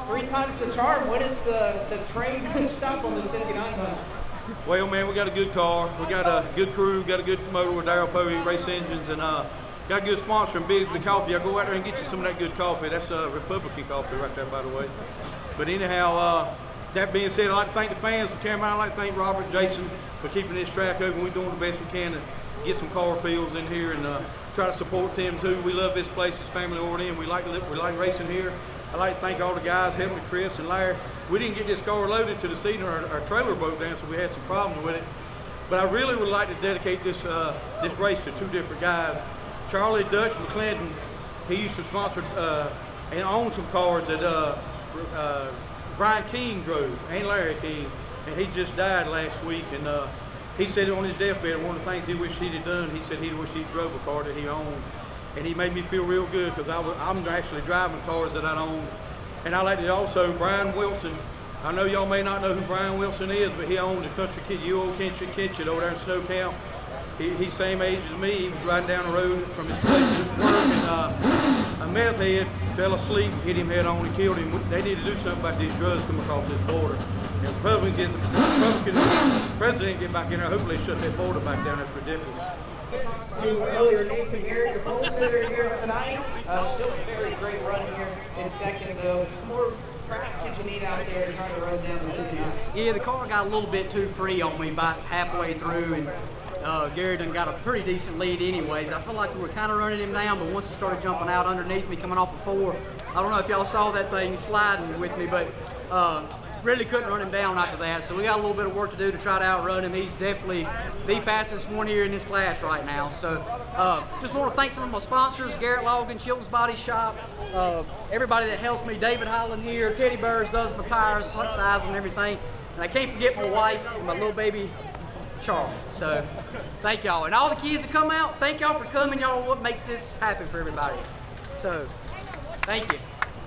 Speaker 1: 3 times the charm. When is the train going to stop on this 59 bunch?
Speaker 5: Well, man, we got a good car. We got a good crew. Got a good motor with Darryl Povey Race Engines, and got a good sponsor in Bigsby Coffee. I'll go out there and get you some of that good coffee. That's Republican coffee right there, by the way. But anyhow, that being said, I'd like to thank the fans of Carolina. I'd like to thank Robert, Jason for keeping this track open. We're doing the best we can to get some car fields in here and try to support them too. We love this place. It's family oriented. We like racing here. I'd like to thank all the guys, helping me, Chris and Larry. We didn't get this car loaded to the seat, our trailer broke down, so we had some problems with it. But I really would like to dedicate this race to 2 different guys. Charlie Dutch McClendon, he used to sponsor and own some cars that Brian King drove, and Larry King, and he just died last week. And he said on his deathbed, one of the things he wished he'd have done, he said he wished he'd drove a car that he owned. And he made me feel real good because I'm actually driving cars that I own. And I like to also, Brian Wilson. I know y'all may not know who Brian Wilson is, but he owned the Country Kitchen over there in Snow Camp. He's same age as me. He was riding down the road from his place to work, and a meth head fell asleep and hit him head on and killed him. They need to do something about these drugs coming across this border. And the Republican president get back in there. Hopefully shut that border back down. That's ridiculous.
Speaker 1: To earlier Nathan Garrett, the pole sitter here tonight. Still a very great run here in second, though. More perhaps that you need out there trying to run down the hood.
Speaker 6: Yeah, the car got a little bit too free on me about halfway through, and Gary done got a pretty decent lead anyways. I feel like we were kind of running him down, but once he started jumping out underneath me, coming off of 4, I don't know if y'all saw that thing sliding with me, but really couldn't run him down after that. So we got a little bit of work to do to try to outrun him. He's definitely the fastest one here in this class right now. So just want to thank some of my sponsors, Garrett Logan, Chilton's Body Shop, everybody that helps me, David Holland here, Teddy Bears does my tires, size and everything. And I can't forget my wife and my little baby, Charles. So thank y'all. And all the kids that come out, thank y'all for coming. Y'all are what makes this happen for everybody. So thank you.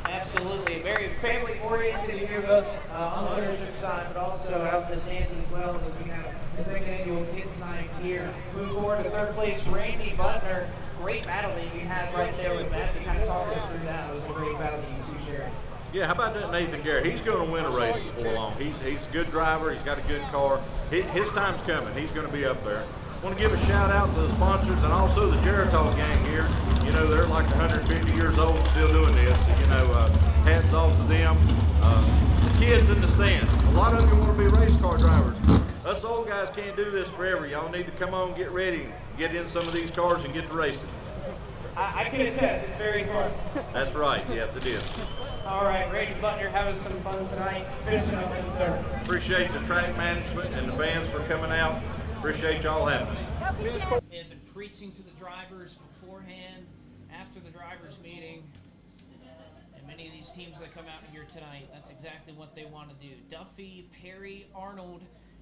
Speaker 1: Absolutely, very family oriented here, both on the ownership side, but also out in the stands as well, as we have the second annual Kids Night here. Move forward to third place, Randy Butler. Great battle that you had right there with Massey. Kind of talk us through that. It was a great battle that you two shared.
Speaker 7: Yeah, how about that Nathan Garrett? He's going to win a race before long. He's a good driver. He's got a good car. His time's coming. He's going to be up there. I want to give a shout out to the sponsors and also the Geritol gang here. You know, they're like 150 years old still doing this. You know, hats off to them. The kids in the stands. A lot of you want to be race car drivers. Us old guys can't do this forever. Y'all need to come on, get ready, get in some of these cars and get to racing.
Speaker 1: I can attest, it's very fun.
Speaker 7: That's right. Yes, it is.
Speaker 1: All right, Randy Butler having some fun tonight, finishing up in third.
Speaker 7: Appreciate the track management and the fans for coming out. Appreciate y'all having us.
Speaker 1: They have been preaching to the drivers beforehand, after the drivers' meeting, and many of these teams that come out here tonight, that's exactly what they want to do. Duffy, Perry, Arnold,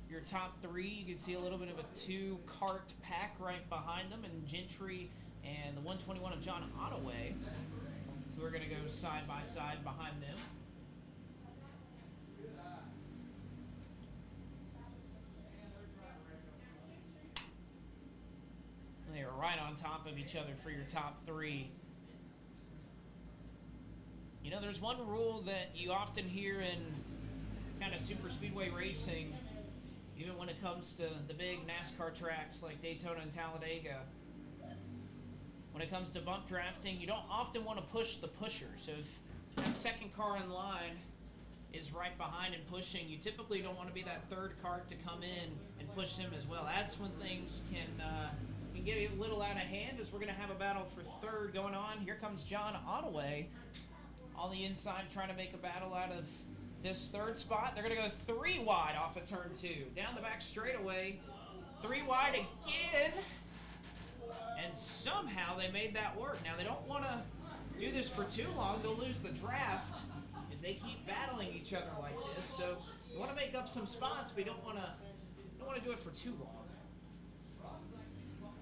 Speaker 1: your top three. You can see a little bit of a two-cart pack right behind them, and Gentry and the 121 of John Ottaway, who are going to go side by side behind them. They are right on top of each other for your top three. You know, there's one rule that you often hear in kind of super speedway racing, even when it comes to the big NASCAR tracks like Daytona and Talladega. When it comes to bump drafting, you don't often want to push the pusher. So if that second car in line is right behind and pushing, you typically don't want to be that third cart to come in and push him as well. That's when things can get a little out of hand, as we're going to have a battle for third going on. Here comes John Ottaway on the inside trying to make a battle out of this third spot. They're going to go 3 wide off of turn 2. Down the back straightaway, 3 wide again. And somehow they made that work. Now, they don't want to do this for too long. They'll lose the draft if they keep battling each other like this. So you want to make up some spots, but you don't want to do it for too long.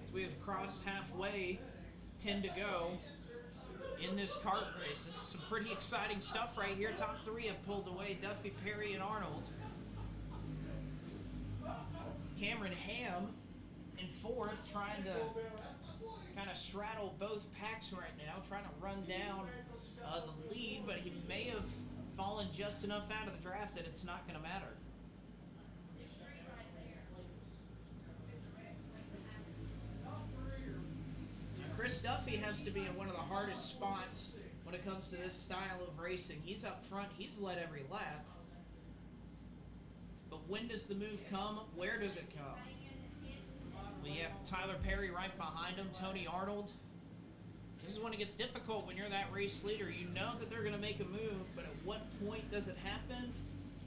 Speaker 1: As we have crossed halfway, 10 to go in this kart race. This is some pretty exciting stuff right here. Top 3 have pulled away, Duffy, Perry, and Arnold. Cameron Ham in 4th, trying to kind of straddle both packs right now, trying to run down the lead, but he may have fallen just enough out of the draft that it's not going to matter. Chris Duffy has to be in one of the hardest spots when it comes to this style of racing. He's up front, he's led every lap. But when does the move come? Where does it come? We have Tyler Perry right behind him, Tony Arnold. This is when it gets difficult when you're that race leader. You know that they're going to make a move, but at what point does it happen?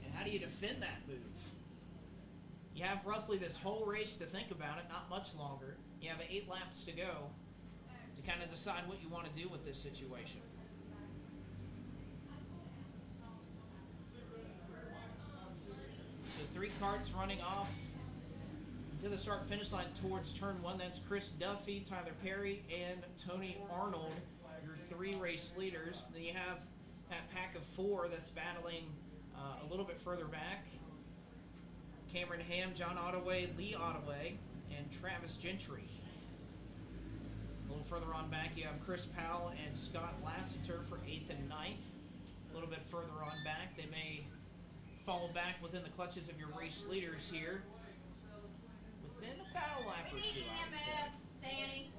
Speaker 1: And how do you defend that move? You have roughly this whole race to think about it, not much longer. You have 8 laps to go to kind of decide what you want to do with this situation. So 3 carts running off to the start and finish line towards turn 1. That's Chris Duffy, Tyler Perry, and Tony Arnold, your 3 race leaders. Then you have that pack of 4 that's battling a little bit further back. Cameron Ham, John Ottaway, Lee Ottaway, and Travis Gentry. A little further on back, you have Chris Powell and Scott Lassiter for 8th and 9th. A little bit further on back, they may fall back within the clutches of your race leaders here. Within about a lap or 2, I would say.
Speaker 8: Danny.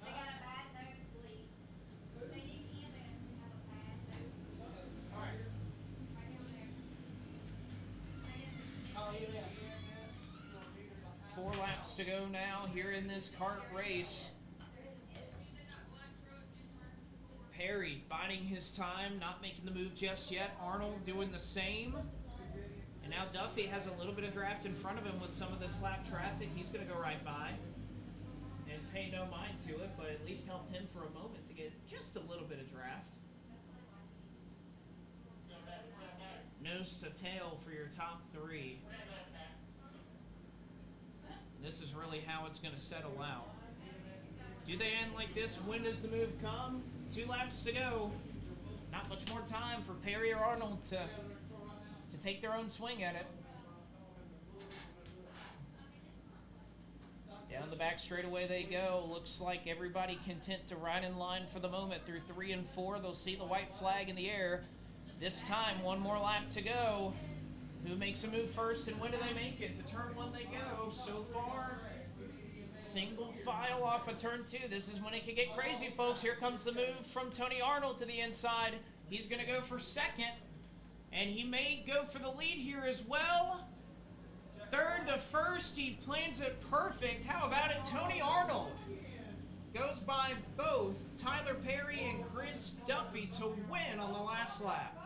Speaker 8: They got a bad nosebleed. They need EMS to have a bad nosebleed. All right. Right over there.
Speaker 1: 4 laps to go now here in this kart race. Perry biding his time, not making the move just yet. Arnold doing the same. Now Duffy has a little bit of draft in front of him with some of this lap traffic. He's going to go right by and pay no mind to it, but at least helped him for a moment to get just a little bit of draft. Nose to tail for your top three. This is really how it's going to settle out. Do they end like this? When does the move come? 2 laps to go. Not much more time for Perry or Arnold to take their own swing at it. Down the back straightaway they go. Looks like everybody content to ride in line for the moment through 3 and 4. They'll see the white flag in the air. This time, 1 more lap to go. Who makes a move first and when do they make it? To turn 1 they go. So far, single file off of turn 2. This is when it can get crazy, folks. Here comes the move from Tony Arnold to the inside. He's going to go for second, and he may go for the lead here as well. Third to first, he plans it perfect. How about it? Tony Arnold goes by both Tyler Perry and Chris Duffy to win on the last lap.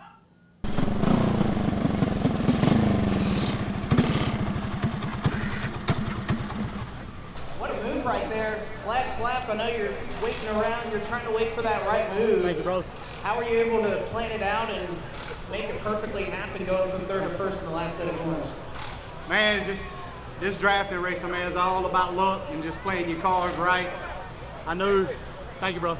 Speaker 1: What a move right there. Last lap, I know you're waiting around, you're trying to wait for that right move.
Speaker 2: Thank you, bro.
Speaker 1: How were you able to plan it out and make it perfectly happen going from third to first in the last set of corners?
Speaker 9: Man, this drafting racing, man, is all about luck and just playing your cards right. I knew, thank you, bro.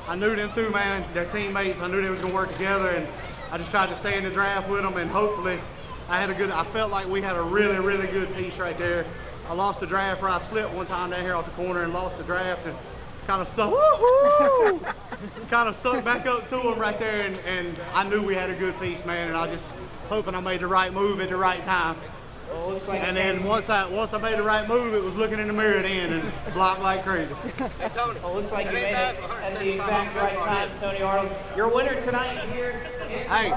Speaker 9: I knew them two, man, their teammates. I knew they was gonna work together, and I just tried to stay in the draft with them, and hopefully I felt like we had a really, really good piece right there. I lost the draft where I slipped one time down here off the corner and lost the draft, and kind of sucked back up to him right there, and I knew we had a good piece, man, and I just hoping I made the right move at the right time.
Speaker 1: Well, it looks like
Speaker 9: and then once I made the right move, it was looking in the mirror then and blocked like crazy.
Speaker 1: Well, it looks like you made it at the exact right time, Tony Arnold. Your winner tonight here.
Speaker 9: Hey,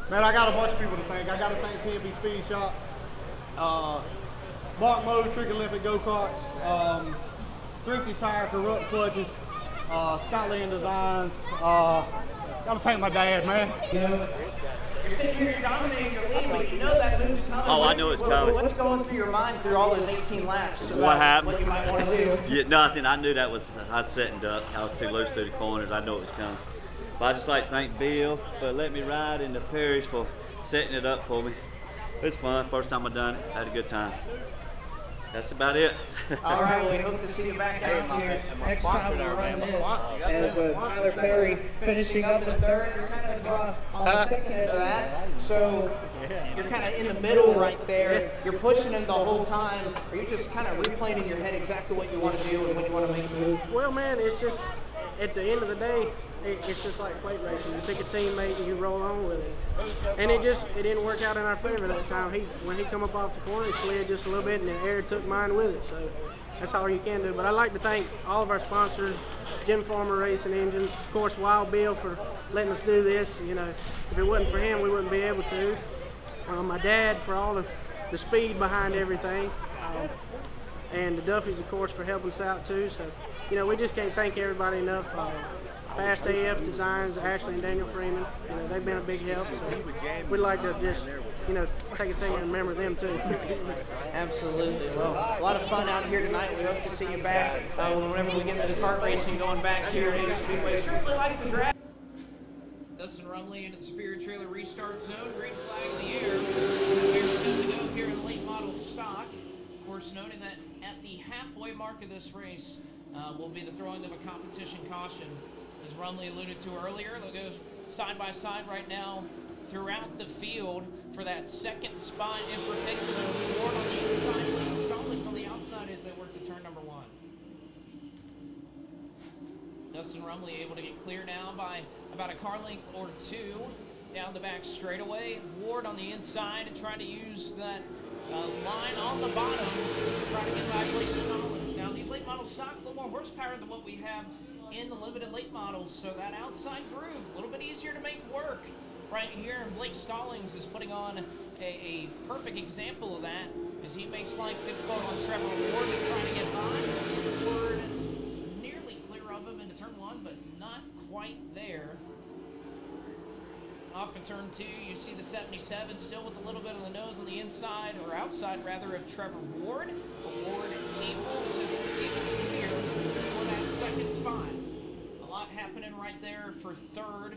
Speaker 9: man, I got a bunch of people to thank. I got to thank P&B Speed Shop, Mark Mode, Trick Olympic Go-Karts, Thrifty Tire, Corrupt Clutches, Scotland Designs. Got to thank my dad, man.
Speaker 1: You're sitting here dominating your lead, but you know that move's coming.
Speaker 10: Oh, I know it's coming.
Speaker 1: What's going through your mind through all those 18 laps?
Speaker 10: What happened?
Speaker 1: What you might want to do?
Speaker 10: Yeah, nothing. I knew that was, I was setting up. I was too loose through the corners. I know it was coming. But I just like to thank Bill for letting me ride and the Perrys for setting it up for me. It was fun. First time I done it. Had a good time. That's about it.
Speaker 1: All right, well, we hope to see you back out here next time we run this. As Tyler Perry finishing up in third, you're kind of on the second end of that. So you're kind of in the middle right there. You're pushing him the whole time. Are you just kind of replaying in your head exactly what you want to do and when you want to make a move?
Speaker 2: Well, man, it's just, at the end of the day, it's just like plate racing. You pick a teammate and you roll on with it. And it didn't work out in our favor that time. When he come up off the corner, he slid just a little bit and the air took mine with it. So that's all you can do. But I'd like to thank all of our sponsors, Jim Farmer Racing Engines, of course Wild Bill for letting us do this. You know, if it wasn't for him, we wouldn't be able to. My dad for all the speed behind everything. And the Duffys, of course, for helping us out too. So, you know, we just can't thank everybody enough. Fast AF Designs, Ashley and Daniel Freeman, you know, they've been a big help. So we'd like to just, you know, take a second and remember them too.
Speaker 1: Absolutely. Well, a lot of fun out here tonight. We hope to see you back whenever we get this kart racing going back here at Speedway. Strictly like the draft. Dustin Rumley into the Superior Trailer restart zone. Green flag in the air. We're set to go here in late model stock. Of course, noting that at the halfway mark of this race will be the throwing of a competition caution. As Rumley alluded to earlier, they'll go side by side right now throughout the field for that second spot in particular. Ward on the inside, Stallings on the outside as they work to turn number 1. Dustin Rumley able to get clear now by about a car length or 2 down the back straightaway. Ward on the inside trying to use that line on the bottom to try to get by Blake Stallings. Now these late model stocks a little more horsepower than what we have in the limited late models, so that outside groove a little bit easier to make work right here, and Blake Stallings is putting on a perfect example of that as he makes life difficult on Trevor Ward to try to get by. Ward nearly clear of him into turn 1, but not quite there. off of turn 2, you see the 77 still with a little bit of the nose on the inside, or outside rather, of Trevor Ward. Ward able to get clear for that second spot. A lot happening right there for third.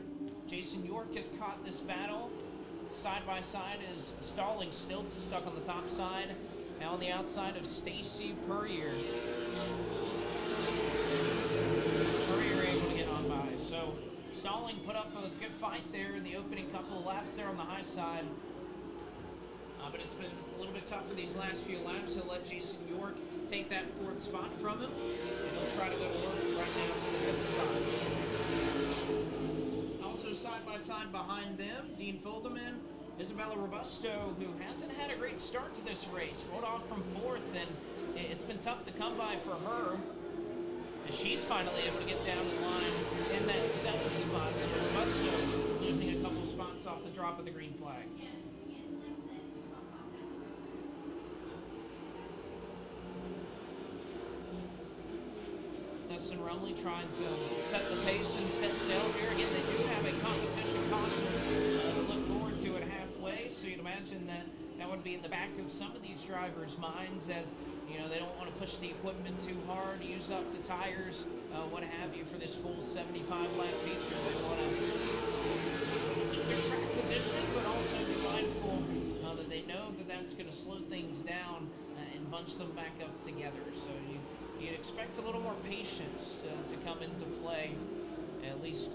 Speaker 1: Jason York has caught this battle. Side by side is Stalling still stuck on the top side. Now on the outside of Stacy Purrier. Purrier able to get on by. So Stalling put up a good fight there in the opening couple of laps there on the high side. But it's been a little bit tougher these last few laps. He'll let Jason York take that fourth spot from him. And he'll try to go to work right now for the fifth spot. Also side by side behind them, Dean Fogelman, Isabella Robusto, who hasn't had a great start to this race. Rolled off from fourth, and it's been tough to come by for her. And she's finally able to get down the line in that seventh spot. So Robusto losing a couple spots off the drop of the green flag. Dustin Rumley trying to set the pace and set sail here. Again, they do have a competition caution to look forward to at halfway, so you'd imagine that that would be in the back of some of these drivers' minds, as you know, they don't want to push the equipment too hard, use up the tires, what have you, for this full 75 lap feature. They want to keep their track position, but also be mindful that they know that that's going to slow things down and bunch them back up together. So you'd expect a little more patience to come into play, at least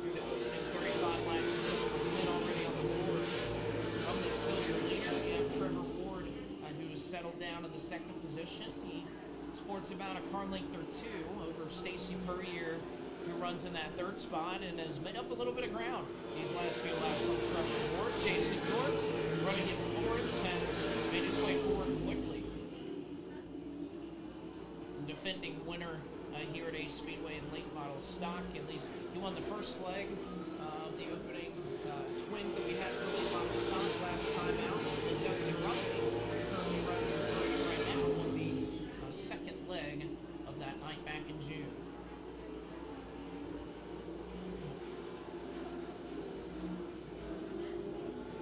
Speaker 1: through the opening 35 laps of this one. 10 already on the board. Probably still your leader. You have Trevor Ward, who has settled down in the second position. He sports about a car length or two over Stacy Purrier, who runs in that third spot and has made up a little bit of ground these last few laps on Trevor Ward. Jason York running in fourth has made his way forward quickly. Defending winner here at Ace Speedway in late model stock. At least he won the first leg of the opening twins that we had for late model stock last time out. And Dustin Rumley currently runs in first right now on the second leg of that night back in June.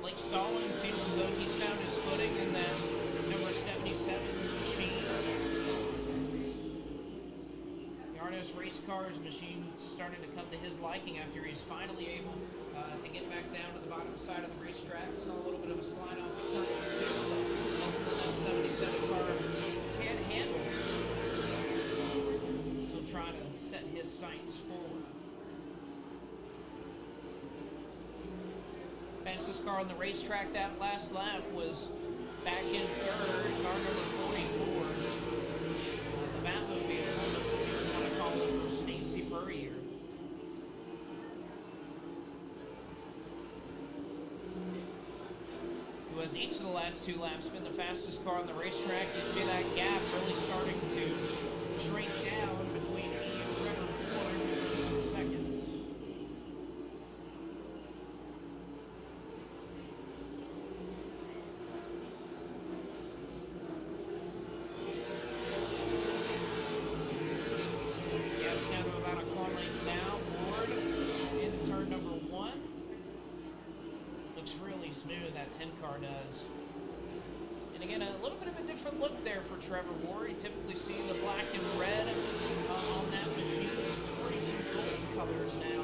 Speaker 1: Blake Stalling seems as though he's found his footing in that number 77 machine. Yarnos Race Cars machine starting to come to his liking after he's finally able to get back down to the bottom side of the racetrack. Saw a little bit of a slide off of turn 2, but that 77 car can't handle. He'll try to set his sights forward. Fastest car on the racetrack that last lap was back in third, car number 44. The Batmobile, almost as you want to call it, for Stacy Purrier. Who has each of the last two laps been the fastest car on the racetrack. You see that gap really starting to shrink down between he and Trevor Ward, who is in second. Smooth that 10 car does. And again, a little bit of a different look there for Trevor Ward. You typically see the black and red on that machine. It's wearing some gold colors now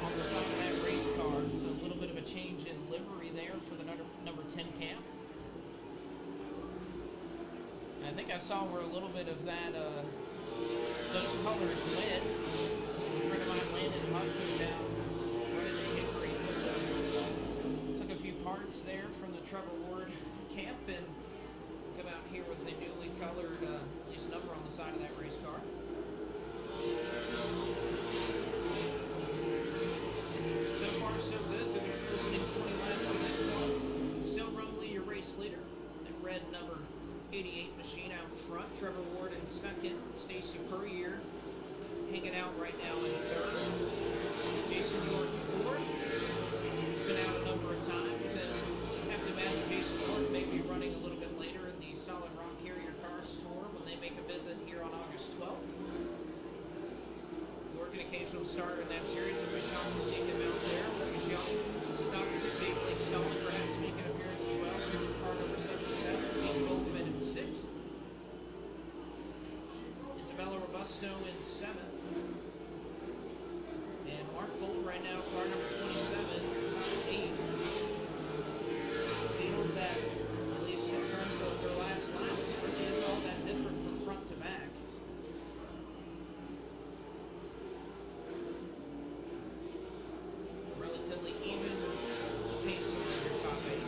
Speaker 1: on the side of that race car. So a little bit of a change in livery there for the number 10 camp. And I think I saw where a little bit of that those colors went. A friend of mine, Landon Huffman, down running the Hickory, took a few parts there from the Trevor Ward camp and come out here with a newly colored, at least number on the side of that race car. So far, so good through the opening 20 laps of this one. Still Rumley, your race leader. That red number 88 machine out front. Trevor Ward in second. Stacy Purrier hanging out right now in third. Jason York fourth. He's been out a number of times, and I have to imagine Jason York may be running a little bit later in the Solid Rock Carrier Cars Tour when they make a visit here on August 12th. York, an occasional starter in that series. We'll be shocked to see him out there. He's young, see Blake Stalling perhaps make an appearance as well. This is car number 77, Pete Goldman in 6th. Isabella Robusto in 7th. And Mark Gold right now, car number 27, top 8. Field that, at least in terms of their last laps, really isn't all that different from front to back. Relatively even pace of your top 8.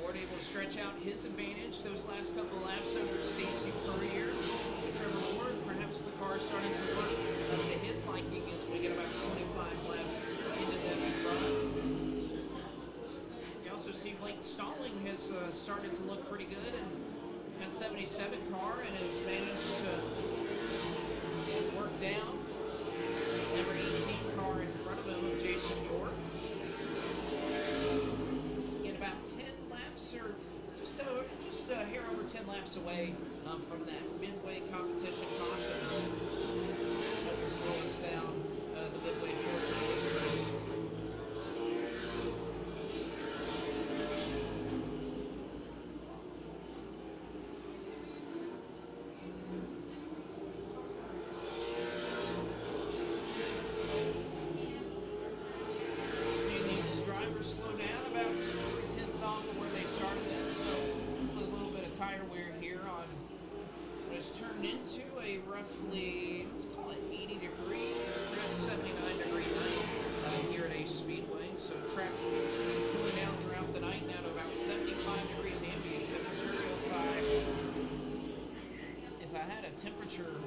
Speaker 1: Ward able to stretch out his advantage those last couple of laps over Stacy Purrier to Trevor Ward. Perhaps the car starting to work to his liking as we get about 25 laps into this run. You also see Blake Stalling has started to look pretty good in that 77 car and has managed to work down number 18 car in front of him of Jason York. In about 10 laps, or just a hair over 10 laps away from that midway competition caution that will slow us down the midway portion of this race. Seeing these drivers slow down about 2/10 off of where they started this, so hopefully a little bit of tire wear here on what has turned into a roughly, let's call it 80 degree, around 79 degree night here at Ace Speedway. So track cooling down throughout the night, down to about 75 degrees ambient temperature. If I had a temperature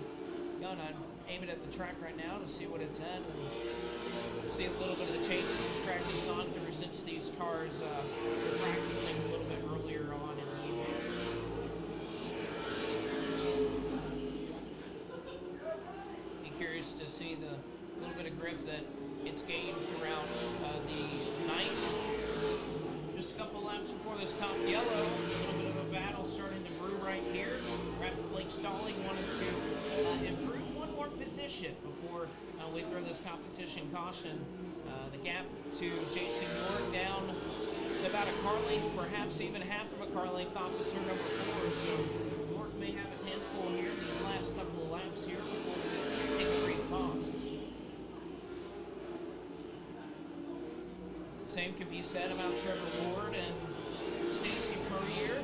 Speaker 1: gun, I'd aim it at the track right now to see what it's at and see a little bit of the changes this track has gone through since these cars were practicing a little bit earlier on in the evening. Be curious to see the little bit of grip that it's gained throughout the night. Just a couple laps before this comp yellow, a little bit of a battle starting to brew right here. Perhaps Blake Stalling wanted to improve one more position before we throw this competition caution. The gap to Jason York down to about a car length, perhaps even half of a car length off of turn number 4. So York may have his hands full here these last couple of laps here before we take a brief pause. Same can be said about Trevor Ward and Stacy Purrier.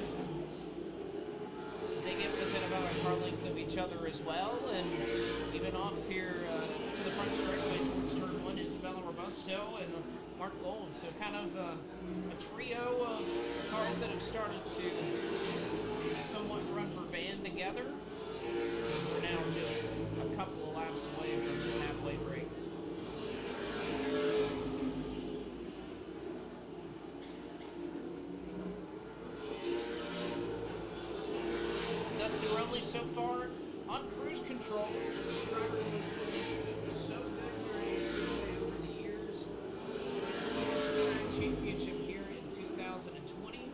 Speaker 1: They get within about a car length of each other as well, and even off here to the front straightaway towards turn 1 is Isabella Robusto and Mark Gold. So kind of a trio of cars that have started to somewhat run for band together. We're now just a couple of laps away from this halfway break. Dusty Rumley so far on cruise control. Driver so good here at Ace Speedway over the years. Championship here in 2020.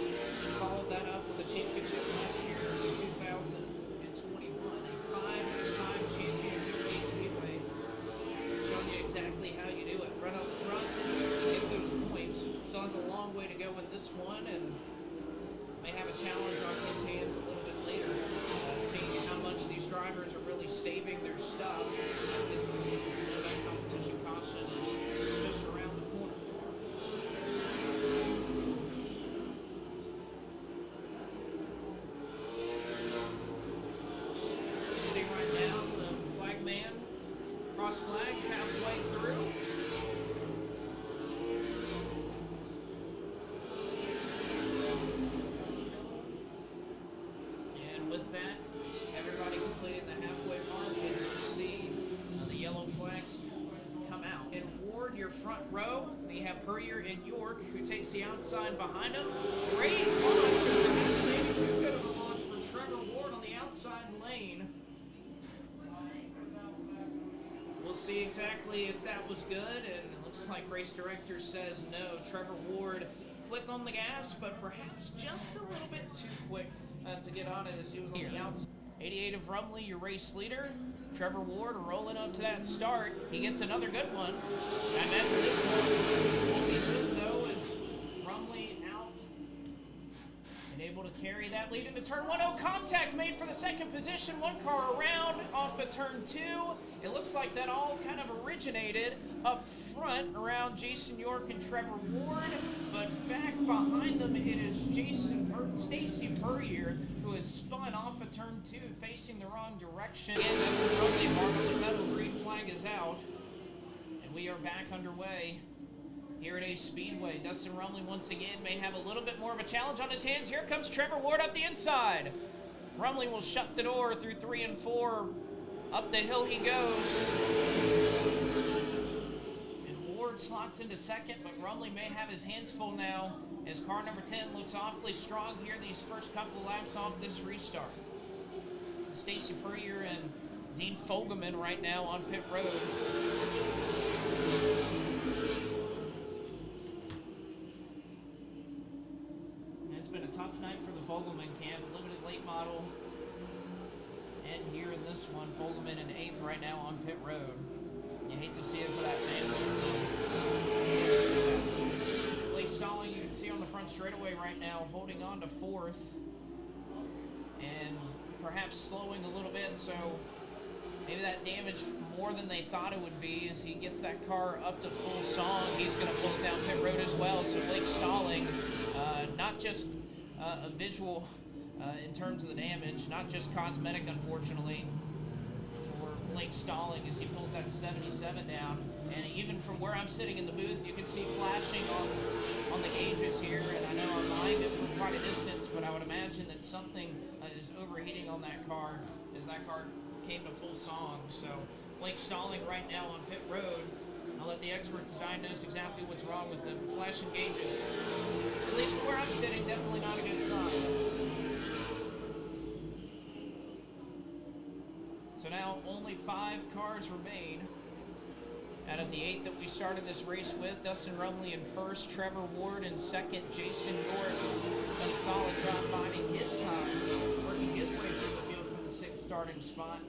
Speaker 1: And followed that up with a championship last year in 2021. A 5-time champion here at Ace Speedway. Showing you exactly how you do it. Run up front, get those points. Still has a long way to go in this one, and may have a challenge on his hands a little bit later, seeing how much these drivers are really saving their stuff. This that competition caution is just around the corner. You see right now the flag man cross flags halfway through. With that, everybody completed the halfway mark, and you see the yellow flags come out. In Ward, your front row, you have Purrier and York, who takes the outside behind him. Great launch! Maybe too good of a launch for Trevor Ward on the outside lane. We'll see exactly if that was good, and it looks like race director says no. Trevor Ward quick on the gas, but perhaps just a little bit too quick to get on it as he was on the outside. 88 of Rumley, your race leader. Trevor Ward rolling up to that start. He gets another good one. And that's this one. Won't be good though, as Rumley out and able to carry that lead into turn 1. Oh, contact made for the second position. One car around off of turn 2. It looks like that all kind of originated up front around Jason York and Trevor Ward, but back behind them it is Stacy Puryear, who has spun off of turn 2 facing the wrong direction. Again, this is Rumley, mark on the metal, green flag is out, and we are back underway here at Ace Speedway. Dustin Rumley once again may have a little bit more of a challenge on his hands. Here comes Trevor Ward up the inside. Rumley will shut the door through 3 and 4. Up the hill he goes. And Ward slots into second, but Rumley may have his hands full now as car number 10 looks awfully strong here these first couple of laps off this restart. Stacy Puryear and Dean Fogelman right now on pit road. It's been a tough night for the Fogelman camp. Limited late model. And here in this one, Fogelman in 8th right now on pit road. You hate to see it for that family. Blake Stalling, you can see on the front straightaway right now, holding on to 4th. And perhaps slowing a little bit, so maybe that damage more than they thought it would be as he gets that car up to full song. He's going to pull it down pit road as well. So Blake Stalling, not just a visual in terms of the damage, not just cosmetic, unfortunately, for Blake Stalling as he pulls that 77 down. And even from where I'm sitting in the booth, you can see flashing on the gauges here. And I know I'm eyeing it from quite a distance, but I would imagine that something is overheating on that car as that car came to full song. So Blake Stalling right now on pit road. I'll let the experts diagnose exactly what's wrong with them. Flashing gauges, at least from where I'm sitting, definitely not a good sign. So now only 5 cars remain out of the 8 that we started this race with. Dustin Rumley in 1st, Trevor Ward in 2nd, Jason York done a solid job biding his time, working his way through the field from the 6th starting spot,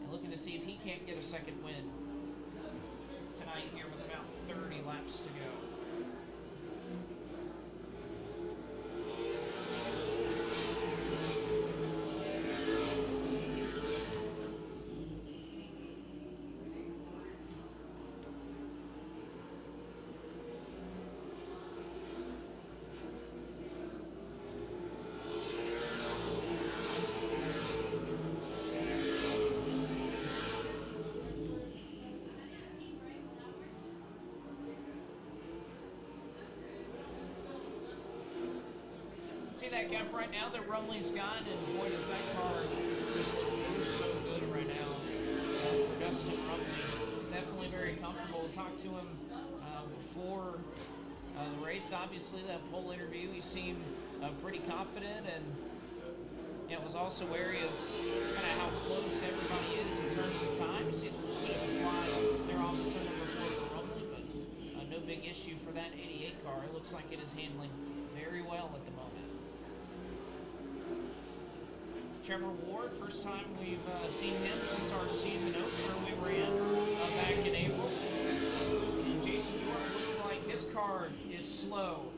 Speaker 1: and looking to see if he can't get a second win tonight here with about 30 laps to go. See that gap right now that Rumley's got, and boy, does that car just look so good right now for Dustin Rumley. Definitely very comfortable. Talked to him before the race. Obviously, that pole interview, he seemed pretty confident, and was also wary of kind of how close everybody is in terms of time. You see a little bit of a slide there off the turn number 4 for Rumley, but no big issue for that 88 car. It looks like it is handling very well at the moment. Trevor Ward, first time we've seen him since our season opener we ran back in April. And Jason York looks like his car is slow.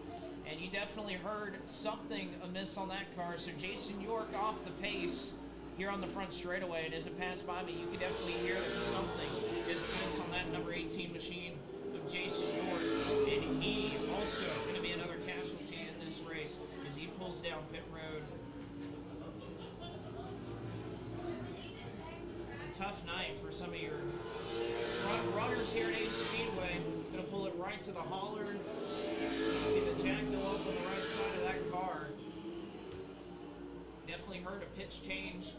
Speaker 1: And you definitely heard something amiss on that car. So Jason York off the pace here on the front straightaway. And as it passed by me, you could definitely hear that something is amiss on that number 18 machine of Jason York. And he also going to be another casualty in this race as he pulls down pit road. Tough night for some of your front runners here at Ace Speedway. Going to pull it right to the hauler. See the jack go up on the right side of that car. Definitely heard a pitch change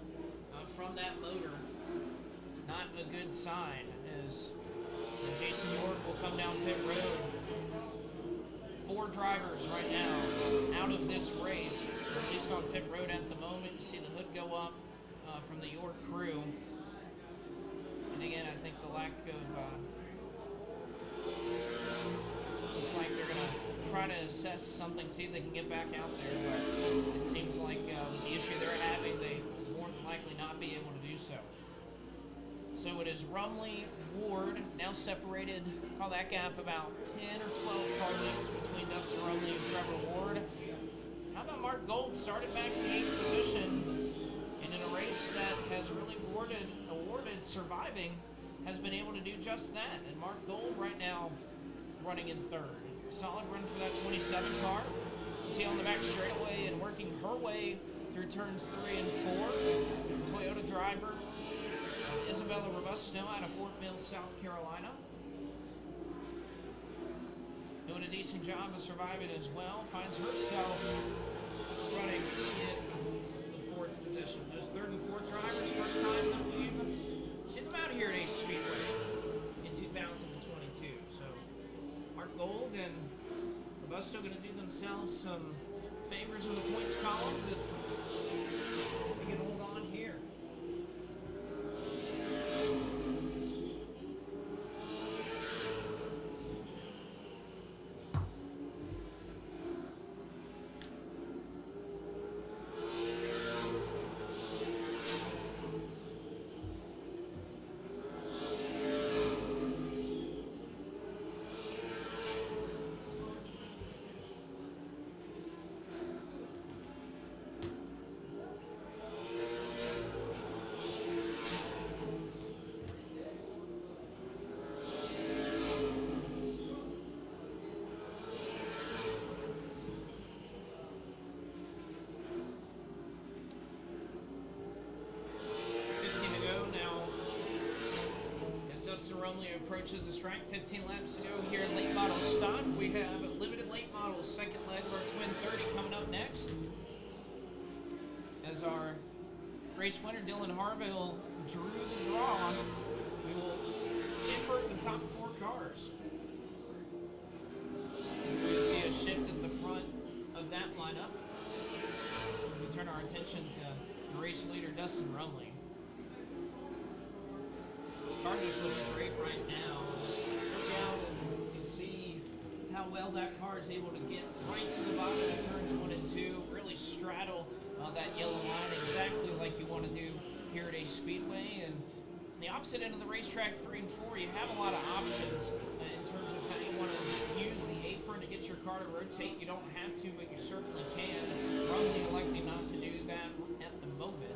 Speaker 1: from that motor. Not a good sign as Jason York will come down pit road. 4 drivers right now out of this race, at least on pit road at the moment. You see the hood go up from the York crew. And again, I think the lack of, looks like they're going to try trying to assess something, see if they can get back out there. But it seems like with the issue they're having, they more than likely not be able to do so. So it is Rumley, Ward, now separated, call that gap about 10 or 12 car lengths between Dustin Rumley and Trevor Ward. How about Mark Gold, started back in the 8th position, and in a race that has really awarded surviving, has been able to do just that. And Mark Gold right now running in 3rd. Solid run for that 27 car. You see on the back straightaway and working her way through turns 3 and 4. Toyota driver Isabella Robusto out of Fort Mill, South Carolina. Doing a decent job of surviving as well. Finds herself running in the 4th position. Those 3rd and 4th drivers, first time that we've seen them out here at Ace Speedway in 2022. So Mark Gold and Robusto going to do themselves some favors in the points columns if they can hold on here. Approaches the strike, 15 laps to go here in late model stock. We have limited late models, second leg of our Twin 30 coming up next. As our race winner, Dylan Harville, drew the draw, we will invert the top 4 cars. So we see a shift at the front of that lineup. We turn our attention to the race leader, Dustin Rumley. Car just looks great right now. Look out and you can see how well that car is able to get right to the bottom of turns 1 and 2. Really straddle that yellow line exactly like you want to do here at Ace Speedway. And on the opposite end of the racetrack, 3 and 4, you have a lot of options in terms of how you want to use the apron to get your car to rotate. You don't have to, but you certainly can. Rumley electing not to do that at the moment.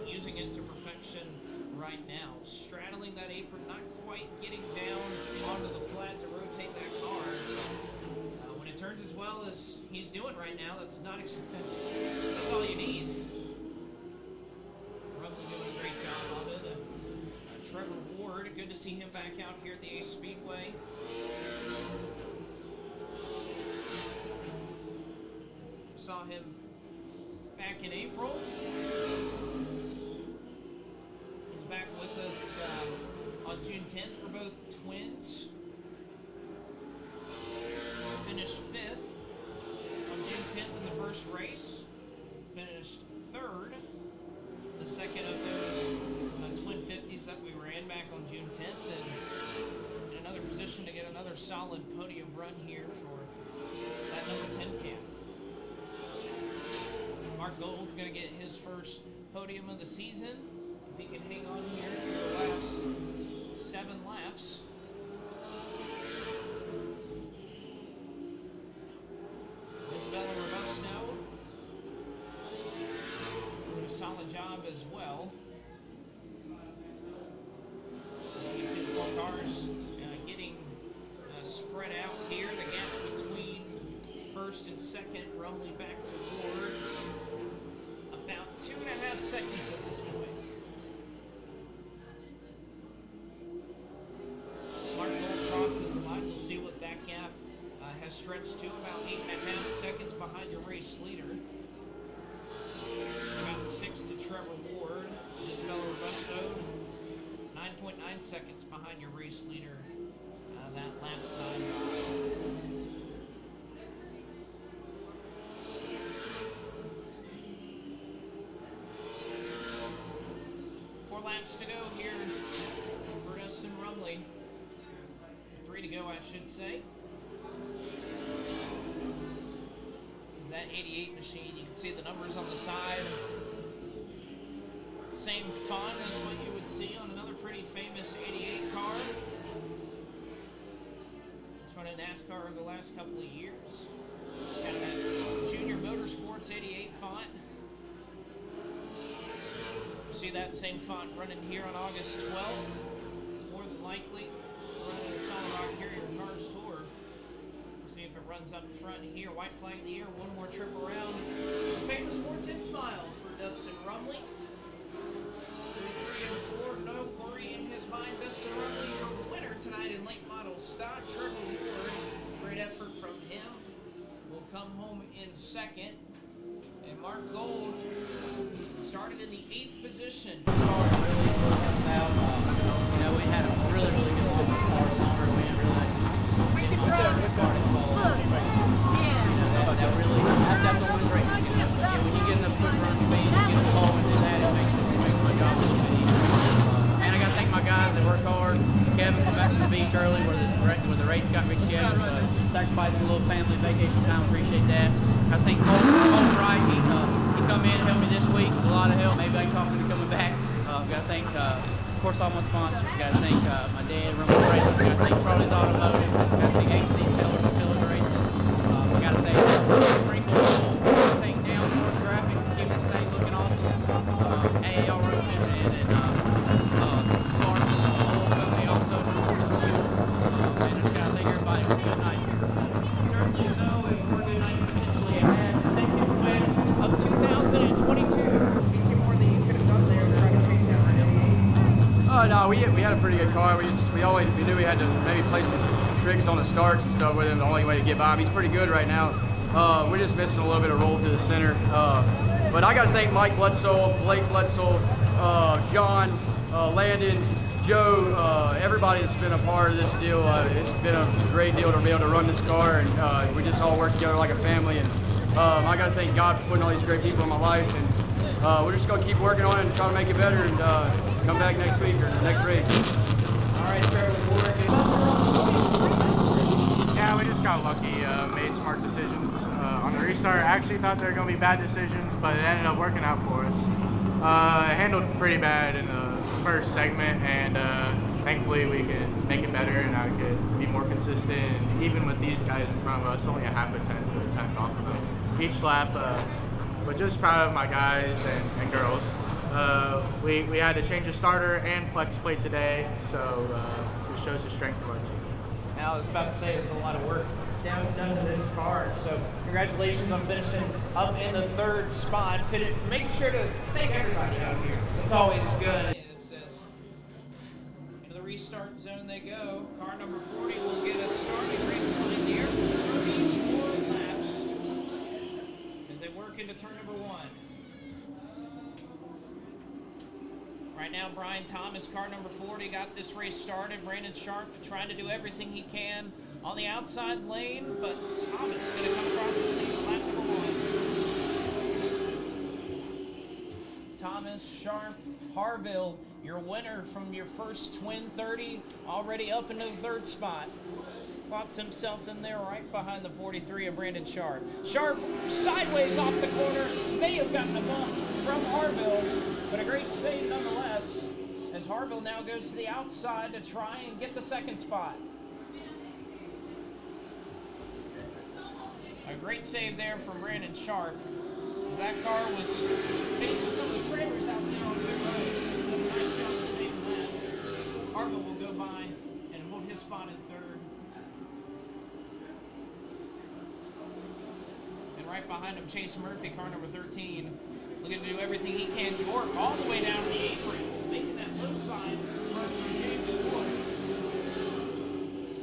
Speaker 1: Using it to perfection right now. Straddling that apron, not quite getting down onto the flat to rotate that car. When it turns as well as he's doing right now, that's all you need. Rumley doing a great job of it. And Trevor Ward, good to see him back out here at the Ace Speedway. Saw him back in April. Back with us on June 10th for both twins. Finished 5th on June 10th in the first race. Finished 3rd, the second of those twin 50s that we ran back on June 10th, and in another position to get another solid podium run here for that number 10 camp. Mark Gold going to get his first podium of the season. If he can hang on here for the last 7 laps. Isabella Robusto doing a solid job as well. As we see the 4 cars getting spread out here. The gap between first and second, Rumley back to Ward. About 2.5 seconds at this point. Crosses the line. We'll see what that gap has stretched to. About 8.5 seconds behind your race leader. About 6 to Trevor Ward. Isabella Robusto. 9.9 seconds behind your race leader that last time. 4 laps to go here for Dustin Rumley. 3 to go, I should say. that 88 machine. You can see the numbers on the side. Same font as what you would see on another pretty famous 88 car. It's run in NASCAR over the last couple of years. Got that Junior Motorsports 88 font. See that same font running here on August 12th. More than likely, running the Solid Rock Carrier Cars Tour. See if it runs up front here. White flag in the air. One more trip around. The famous 4/10 mile for Dustin Rumley. 3 and 4, no worry in his mind. Dustin Rumley, your winner tonight in late model stock. Trevor Ward, great effort from him. Will come home in second. And Mark Gold started in the 8th position.
Speaker 6: Car really helped out. You know, we had a really good car longer. We didn't realize
Speaker 8: We can run.
Speaker 6: the car didn't fall over.
Speaker 8: Look.
Speaker 6: You
Speaker 8: Yeah.
Speaker 6: know, that really, that's the one great. You know, when you get enough quick run speed, you get the ball and do that, it makes my job a little bit easier. And I got to thank my guys that work hard. Kevin come back from the beach early where the race got rescheduled. Sacrificing a little family vacation time, appreciate that. I think Cole Wright, he come in and helped me this week. It was a lot of help. Maybe I can talk him into coming back. Got to thank, of course, all my sponsors. Got to thank my dad, Rumble Racing. Got to thank Charlie's Automotive. Got to thank AC Sellers and Sellers Racing. Got to thank Sprinkle. Got to thank Down North Graphic for keeping this thing looking awesome. AAL Roofing and Clark, oil company also. And just got to thank everybody for a good night here.
Speaker 1: Certainly so, and more good nights potentially ahead. Second win of 2022. Anything more that you could have done there to try to chase down that 88?
Speaker 2: No, we had a pretty good car. We knew we had to maybe play some tricks on the starts and stuff with him. The only way to get by him. He's pretty good right now. We're just missing a little bit of roll to the center. But I got to thank Mike Bledsoe, Blake Bledsoe, John, Landon, Joe, everybody that's been a part of this deal. It's been a great deal to be able to run this car, and we just all work together like a family. And I got to thank God for putting all these great people in my life. And we're just going to keep working on it and try to make it better and come back next week or the next race.
Speaker 1: All right, Trevor Ward.
Speaker 9: Yeah, we just got lucky, made smart decisions. On the restart, I actually thought they were going to be bad decisions, but it ended up working out for us. It handled pretty bad in the first segment, and thankfully we could make it better and I could be more consistent. And even with these guys in front of us, only a half a tenth to a tenth off of them each lap. But just proud of my guys and girls. We had to change the starter and flex plate today, so it shows the strength of our team.
Speaker 1: Now, I was about to say there's a lot of work done to this car, so congratulations on finishing up in the 3rd spot. Making sure to thank everybody out here. It's always good. It says, into the restart zone they go. Car number 40 will get us started. Great flying here for 30 more laps as they work into turn number 1. Right now, Brian Thomas, car number 40, got this race started. Brandon Sharp trying to do everything he can on the outside lane, but Thomas is going to come across the lead, lap number 1. Thomas, Sharp, Harville, your winner from your first Twin 30, already up into the 3rd spot. Slots himself in there right behind the 43 of Brandon Sharp. Sharp sideways off the corner, may have gotten a bump from Harville, but a great save nonetheless, as Harville now goes to the outside to try and get the 2nd spot. A great save there from Brandon Sharp, as that car was facing some of the trailers out there on the road. Nice job to save that. Harville will go by and hold his spot in 3rd. And right behind him, Chase Murphy, car number 13. Looking to do everything he can. York all the way down to the apron, making that low side run from James York.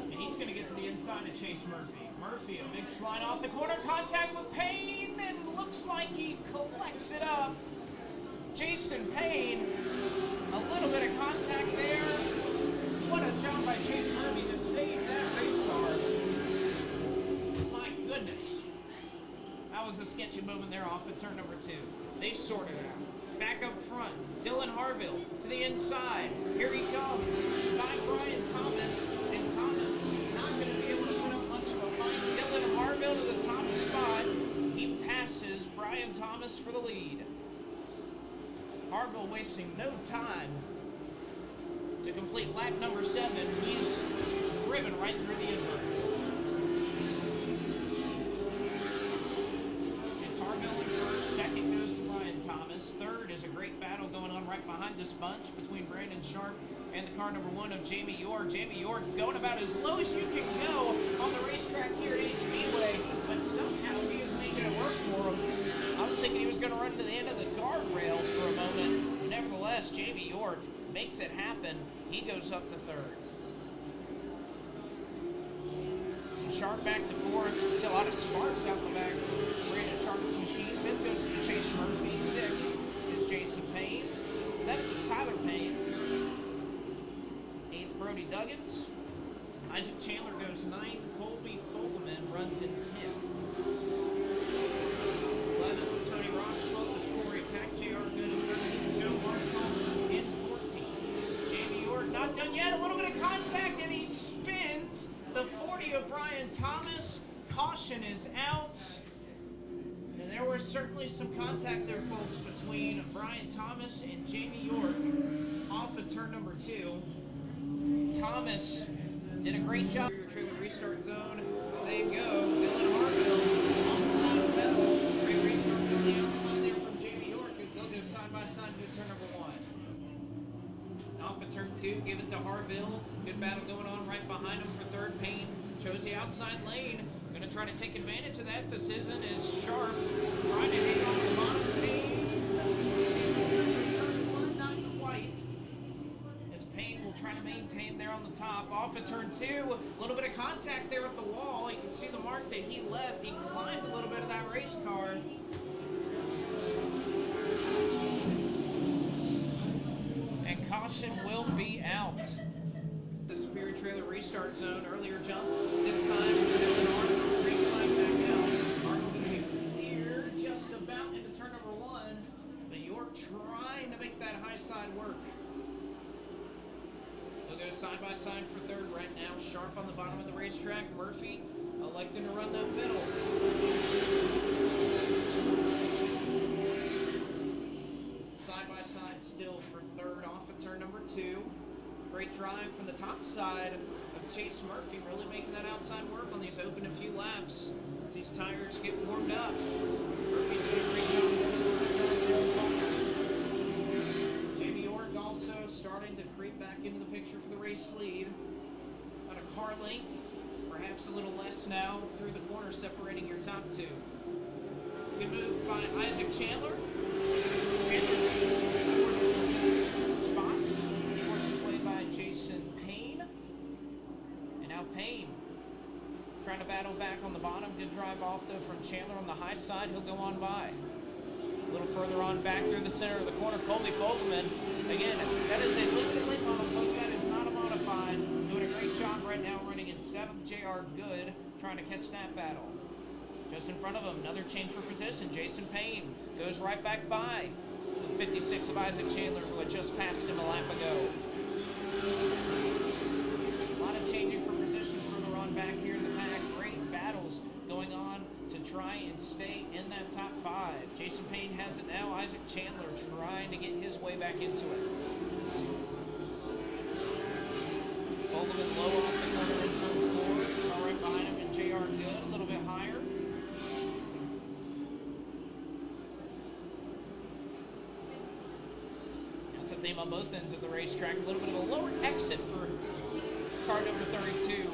Speaker 1: And he's going to get to the inside of Chase Murphy. Murphy, a big slide off the corner, contact with Payne, and looks like he collects it up. Jason Payne, a little bit of contact there. What a job by Chase Murphy to save that race car. My goodness. That was a sketchy moment there off of turn number 2. They sorted it out. Back up front, Dylan Harville to the inside. Here he comes by Brian Thomas, and Thomas not going to be able to put up much of a fight. Dylan Harville to the top spot. He Brian Thomas for the lead. Harville wasting no time to complete lap number 7. He's driven right through the invert. It's Harville in first. Second goes to Brian Thomas. Third is a great battle going on right behind this bunch between Brandon Sharp and the car number 1 of Jamie York. Jamie York going about as low as you can go on the racetrack here at Speedway, but somehow he is making it work for him. I was thinking he was going to run to the end of the guardrail for a moment. Nevertheless, Jamie York makes it happen. He goes up to third. Sharp back to fourth. See a lot of sparks out the back of Brandon Sharp's machine. Fifth goes to Chase Murphy. Sixth is Jason Payne. Seventh is Tyler Payne. Eighth, Brody Duggins. Isaac Chandler goes ninth. Colby Fogelman runs in 10th. 11th, Tony Ross. 12th is Corey Peck. J.R. Good in 13th. Joe Marshall in 14th. Jamie York not done yet. A little bit of contact and he spins the 40 of Brian Thomas. Caution is out. And there was certainly some contact there, folks, between Brian Thomas and Jamie York off of turn number 2. Thomas did a great job. Your trailer restart zone. There you go. Dylan Harville on the line of metal. Great restart on the outside there from Jamie York as they'll go side by side to turn number 1. Off of turn 2, give it to Harville. Good battle going on right behind him for third. Payne chose the outside lane. Going to try to take advantage of that. Decision is Sharp. Trying to hang on the bottom. Payne. Turn 1, not quite. As Payne will try to maintain there on the top. Off of turn 2, a little bit of contact there at the wall. You can see the mark that he left. He climbed a little bit of that race car. Caution will be out. The Superior Trailer restart zone, earlier jump. This time, green flag back out. Arnold going to be clear just about into turn number 1. But York trying to make that high side work. They'll go side by side for third right now. Sharp on the bottom of the racetrack. Murphy electing to run that middle. Side by side still for third off of turn number 2. Great drive from the top side of Chase Murphy, really making that outside work on these open a few laps as these tires get warmed up. Murphy's doing a great job. Jamie York also starting to creep back into the picture for the race lead. About a car length, perhaps a little less now through the corner separating your top 2. Good move by Isaac Chandler. Chandler goes spot. He works his way by Jason Payne. And now Payne trying to battle back on the bottom. Good drive off though from Chandler on the high side. He'll go on by. A little further on back through the center of the corner. Colby Fogelman. Again, that is a limited late model, folks. That is not a modified. Doing a great job right now running in 7th. J.R. Good trying to catch that battle. Just in front of him, another change for position. Jason Payne goes right back by the 56 of Isaac Chandler, who had just passed him a lap ago. A lot of changing for position further on back here in the pack. Great battles going on to try and stay in that top 5. Jason Payne has it now. Isaac Chandler trying to get his way back into it. Fogelman low off the corner in turn 4. All right behind him and J.R. Good a little bit higher. That's a theme on both ends of the racetrack. A little bit of a lower exit for car number 32.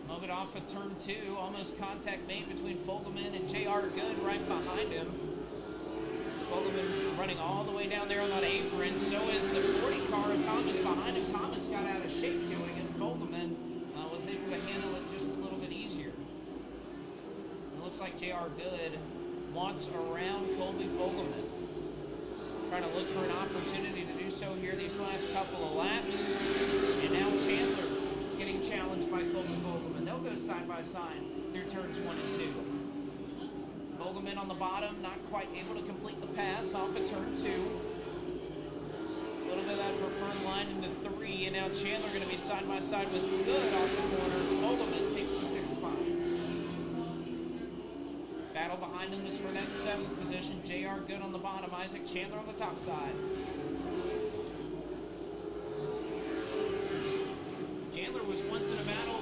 Speaker 1: Moment off of turn 2. Almost contact made between Fogelman and J.R. Good right behind him. Fogelman running all the way down there on that apron. So is the 40 car of Thomas behind him. Thomas got out of shape doing it. Fogelman was able to handle it just a little bit easier. It looks like J.R. Good wants around Colby Fogelman. Trying to look for an opportunity to do so here these last couple of laps. And now Chandler getting challenged by Colby Fogelman. They'll go side by side through turns 1 and 2. Fogelman on the bottom, not quite able to complete the pass off of turn 2. A little bit of that preferred one line into 3, and now Chandler going to be side by side with Good off the corner. Fogelman takes the 6th spot. Battle behind him is for that 7th position. JR Good on the bottom, Isaac Chandler on the top side. Chandler was once in a battle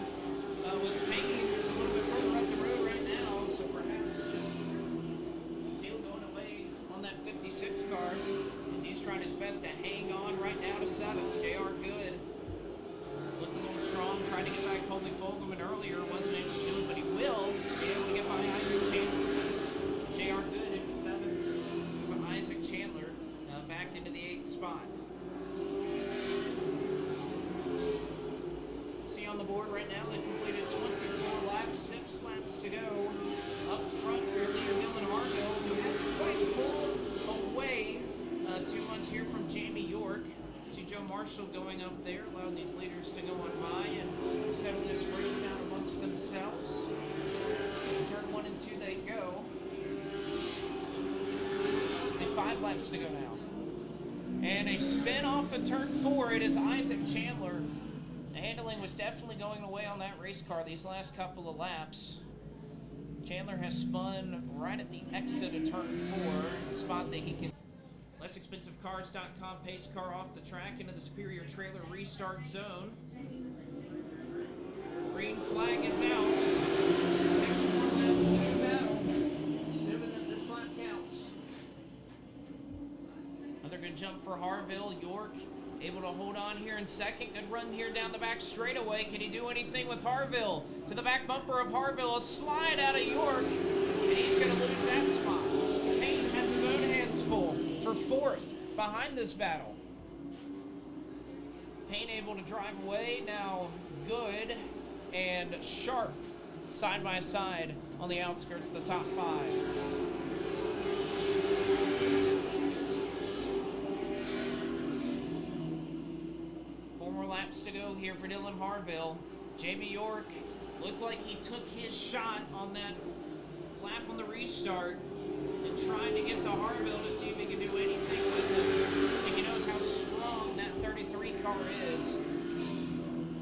Speaker 1: with Payne, who's a little bit further up the road right now, so perhaps just field going away on that 56 car as he's trying his best to hang on right now to 7th. JR Good looked a little strong, tried to get back Colby Fogelman earlier, wasn't able to do it, but he will be able to get by Isaac Chandler. JR Good into 7th, move Isaac Chandler back into the 8th spot. See on the board right now, they completed 24 laps, 6 laps to go. Up front for leader Dylan Harville, who hasn't quite pulled away too much here from Jamie York. See Joe Marshall going up there, allowing these leaders to go on by and settle this race out amongst themselves. Turn 1 and 2 they go. And 5 laps to go now. And a spin off of turn 4, it is Isaac Chandler. The handling was definitely going away on that race car these last couple of laps. Chandler has spun right at the exit of turn 4, a spot that he can. LessExpensiveCars.com, pace car off the track into the Superior Trailer restart zone. Green flag is out. 6 more laps to the battle, assuming that this lap counts. Another good jump for Harville. York able to hold on here in 2nd. Good run here down the back straightaway. Can he do anything with Harville? To the back bumper of Harville. A slide out of York. And he's going to lose that spot. Payne has his own hands full for 4th behind this battle. Payne able to drive away. Now Good and Sharp side by side on the outskirts of the top 5. Laps to go here for Dylan Harville. Jamie York looked like he took his shot on that lap on the restart and trying to get to Harville to see if he can do anything with him. I think he knows how strong that 33 car is.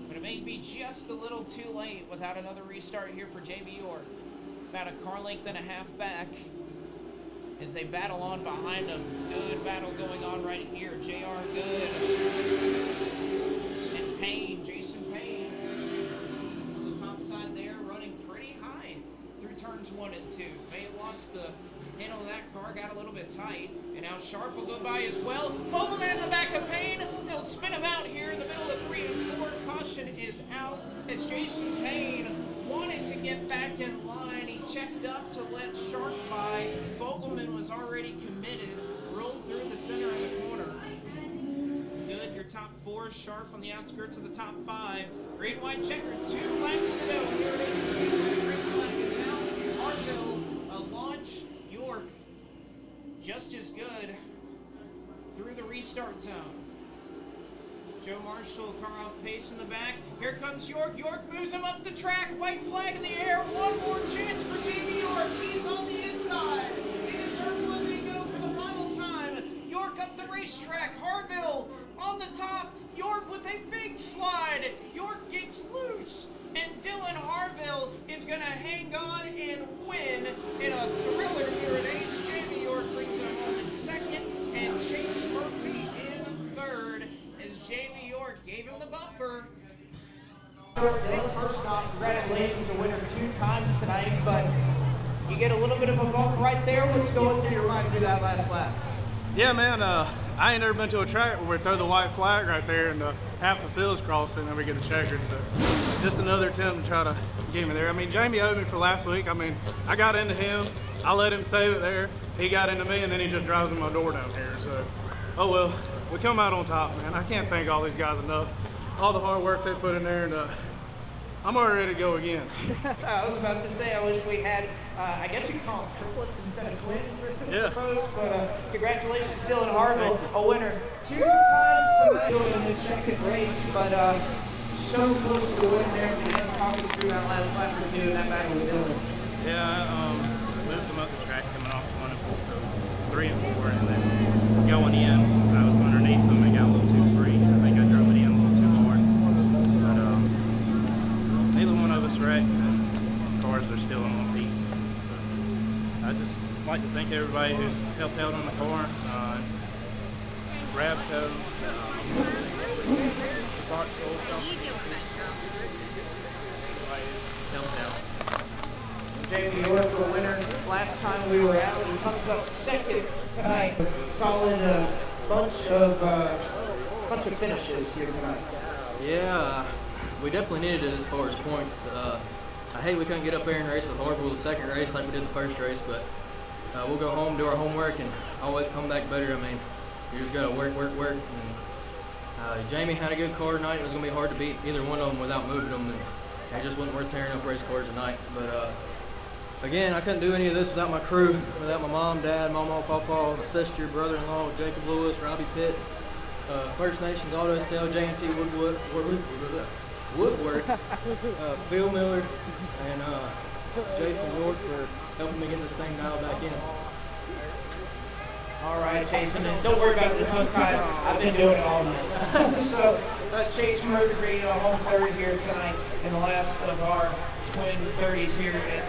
Speaker 1: But it may be just a little too late without another restart here for Jamie York. About a car length and a half back as they battle on behind him. Good battle going on right here. JR Good. Payne, Jason Payne on the top side there, running pretty high through turns 1 and 2. May have lost the handle of that car, got a little bit tight, and now Sharp will go by as well. Fogelman in the back of Payne, they'll spin him out here in the middle of 3 and 4. Caution is out as Jason Payne wanted to get back in line. He checked up to let Sharp by. Fogelman was already committed, rolled through the center of the corner. Good, your top 4, Sharp on the outskirts of the top 5. Green, white, checker, 2 laps to go. Here it is. Green flag is out. Harville, a launch. York, just as good through the restart zone. Joe Marshall, car off pace in the back. Here comes York. York moves him up the track. White flag in the air. One more chance for Jamie York. He's on the inside. Into turn 1 they go for the final time. York up the racetrack. Harville on the top. York with a big slide. York gets loose. And Dylan Harville is going to hang on and win in a thriller here at Ace. Jamie York brings it home in 2nd. And Chase Murphy in 3rd as Jamie York gave him the bumper. Dylan, first off, congratulations, a winner 2 times tonight. But you get a little bit of a bump right there. What's going through your mind through that last lap?
Speaker 9: Yeah, man, I ain't never been to a track where we throw the white flag right there and half the field's crossing and then we get a checkered. So just another attempt to try to get me there. I mean, Jamie owed me for last week. I mean, I got into him. I let him save it there. He got into me and then he just drives in my door down here. So, oh well, we come out on top, man. I can't thank all these guys enough. All the hard work they put in there, and I'm already ready to go again.
Speaker 1: I was about to say, I wish we had, I guess you could call them triplets instead of twins, I suppose. But congratulations, Dylan Harville, a winner 2 times tonight in this 2nd race. But so close to the win there. Talk us through that last lap or 2 in that battle with Dylan.
Speaker 2: Yeah, I moved them up the track coming off 1 and 4, 3 and 4, and then going in, I was underneath them and got a little too free. I think like to thank everybody who's helped out on the car. Ravco, Parts Oil Company. Everybody who's helped out.
Speaker 1: Jamie York, the winner. Last time we were out, he comes up second tonight. Solid bunch of finishes here tonight.
Speaker 4: Yeah, we definitely needed it as far as points. I hate we couldn't get up there and race with Harville the second race like we did the first race, but we'll go home, do our homework, and always come back better. I mean, you just gotta work. And Jamie had a good car tonight. It was gonna be hard to beat either one of them without moving them, and it just wasn't worth tearing up race cars tonight. But again, I couldn't do any of this without my crew, without my mom, dad, mama, papa, my sister, brother-in-law, Jacob Lewis, Robbie Pitts, First Nations Auto Sale, J&T Woodworks, Phil Miller, and Jason York for helping me get this thing dialed back in.
Speaker 1: All right, Jason, and don't worry about the tongue tie. I've been doing it all night. So, Chase Murphy, home third here tonight in the last of our twin 30s here at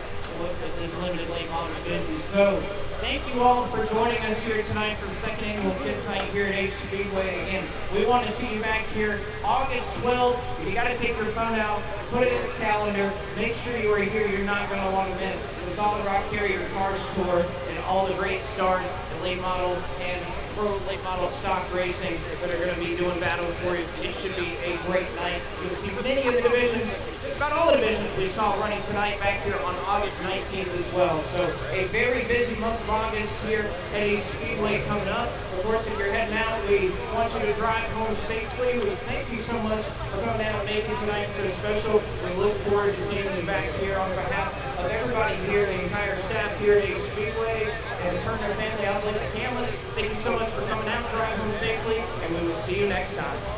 Speaker 1: this limited late model division. So, thank you all for joining us here tonight for the second annual Kids Night here at Ace Speedway. Again, we want to see you back here August 12th. You got to take your phone out, put it in the calendar, make sure you are here. You're not going to want to miss the Solid Rock Carrier Cars Tour and all the great stars in late model and pro late model stock racing that are going to be doing battle for you. It should be a great night. You'll see many of the divisions, just about all the divisions we saw running tonight back here on August 19th as well. So a very busy month of August here at Ace Speedway coming up. Of course, if you're heading out, we want you to drive home safely. We thank you so much for coming out and making tonight so special. We look forward to seeing you back here on behalf of everybody here, the entire staff here at Ace Speedway, and turn their family out like the cameras. Thank you so much for coming out, driving home safely, and we will see you next time.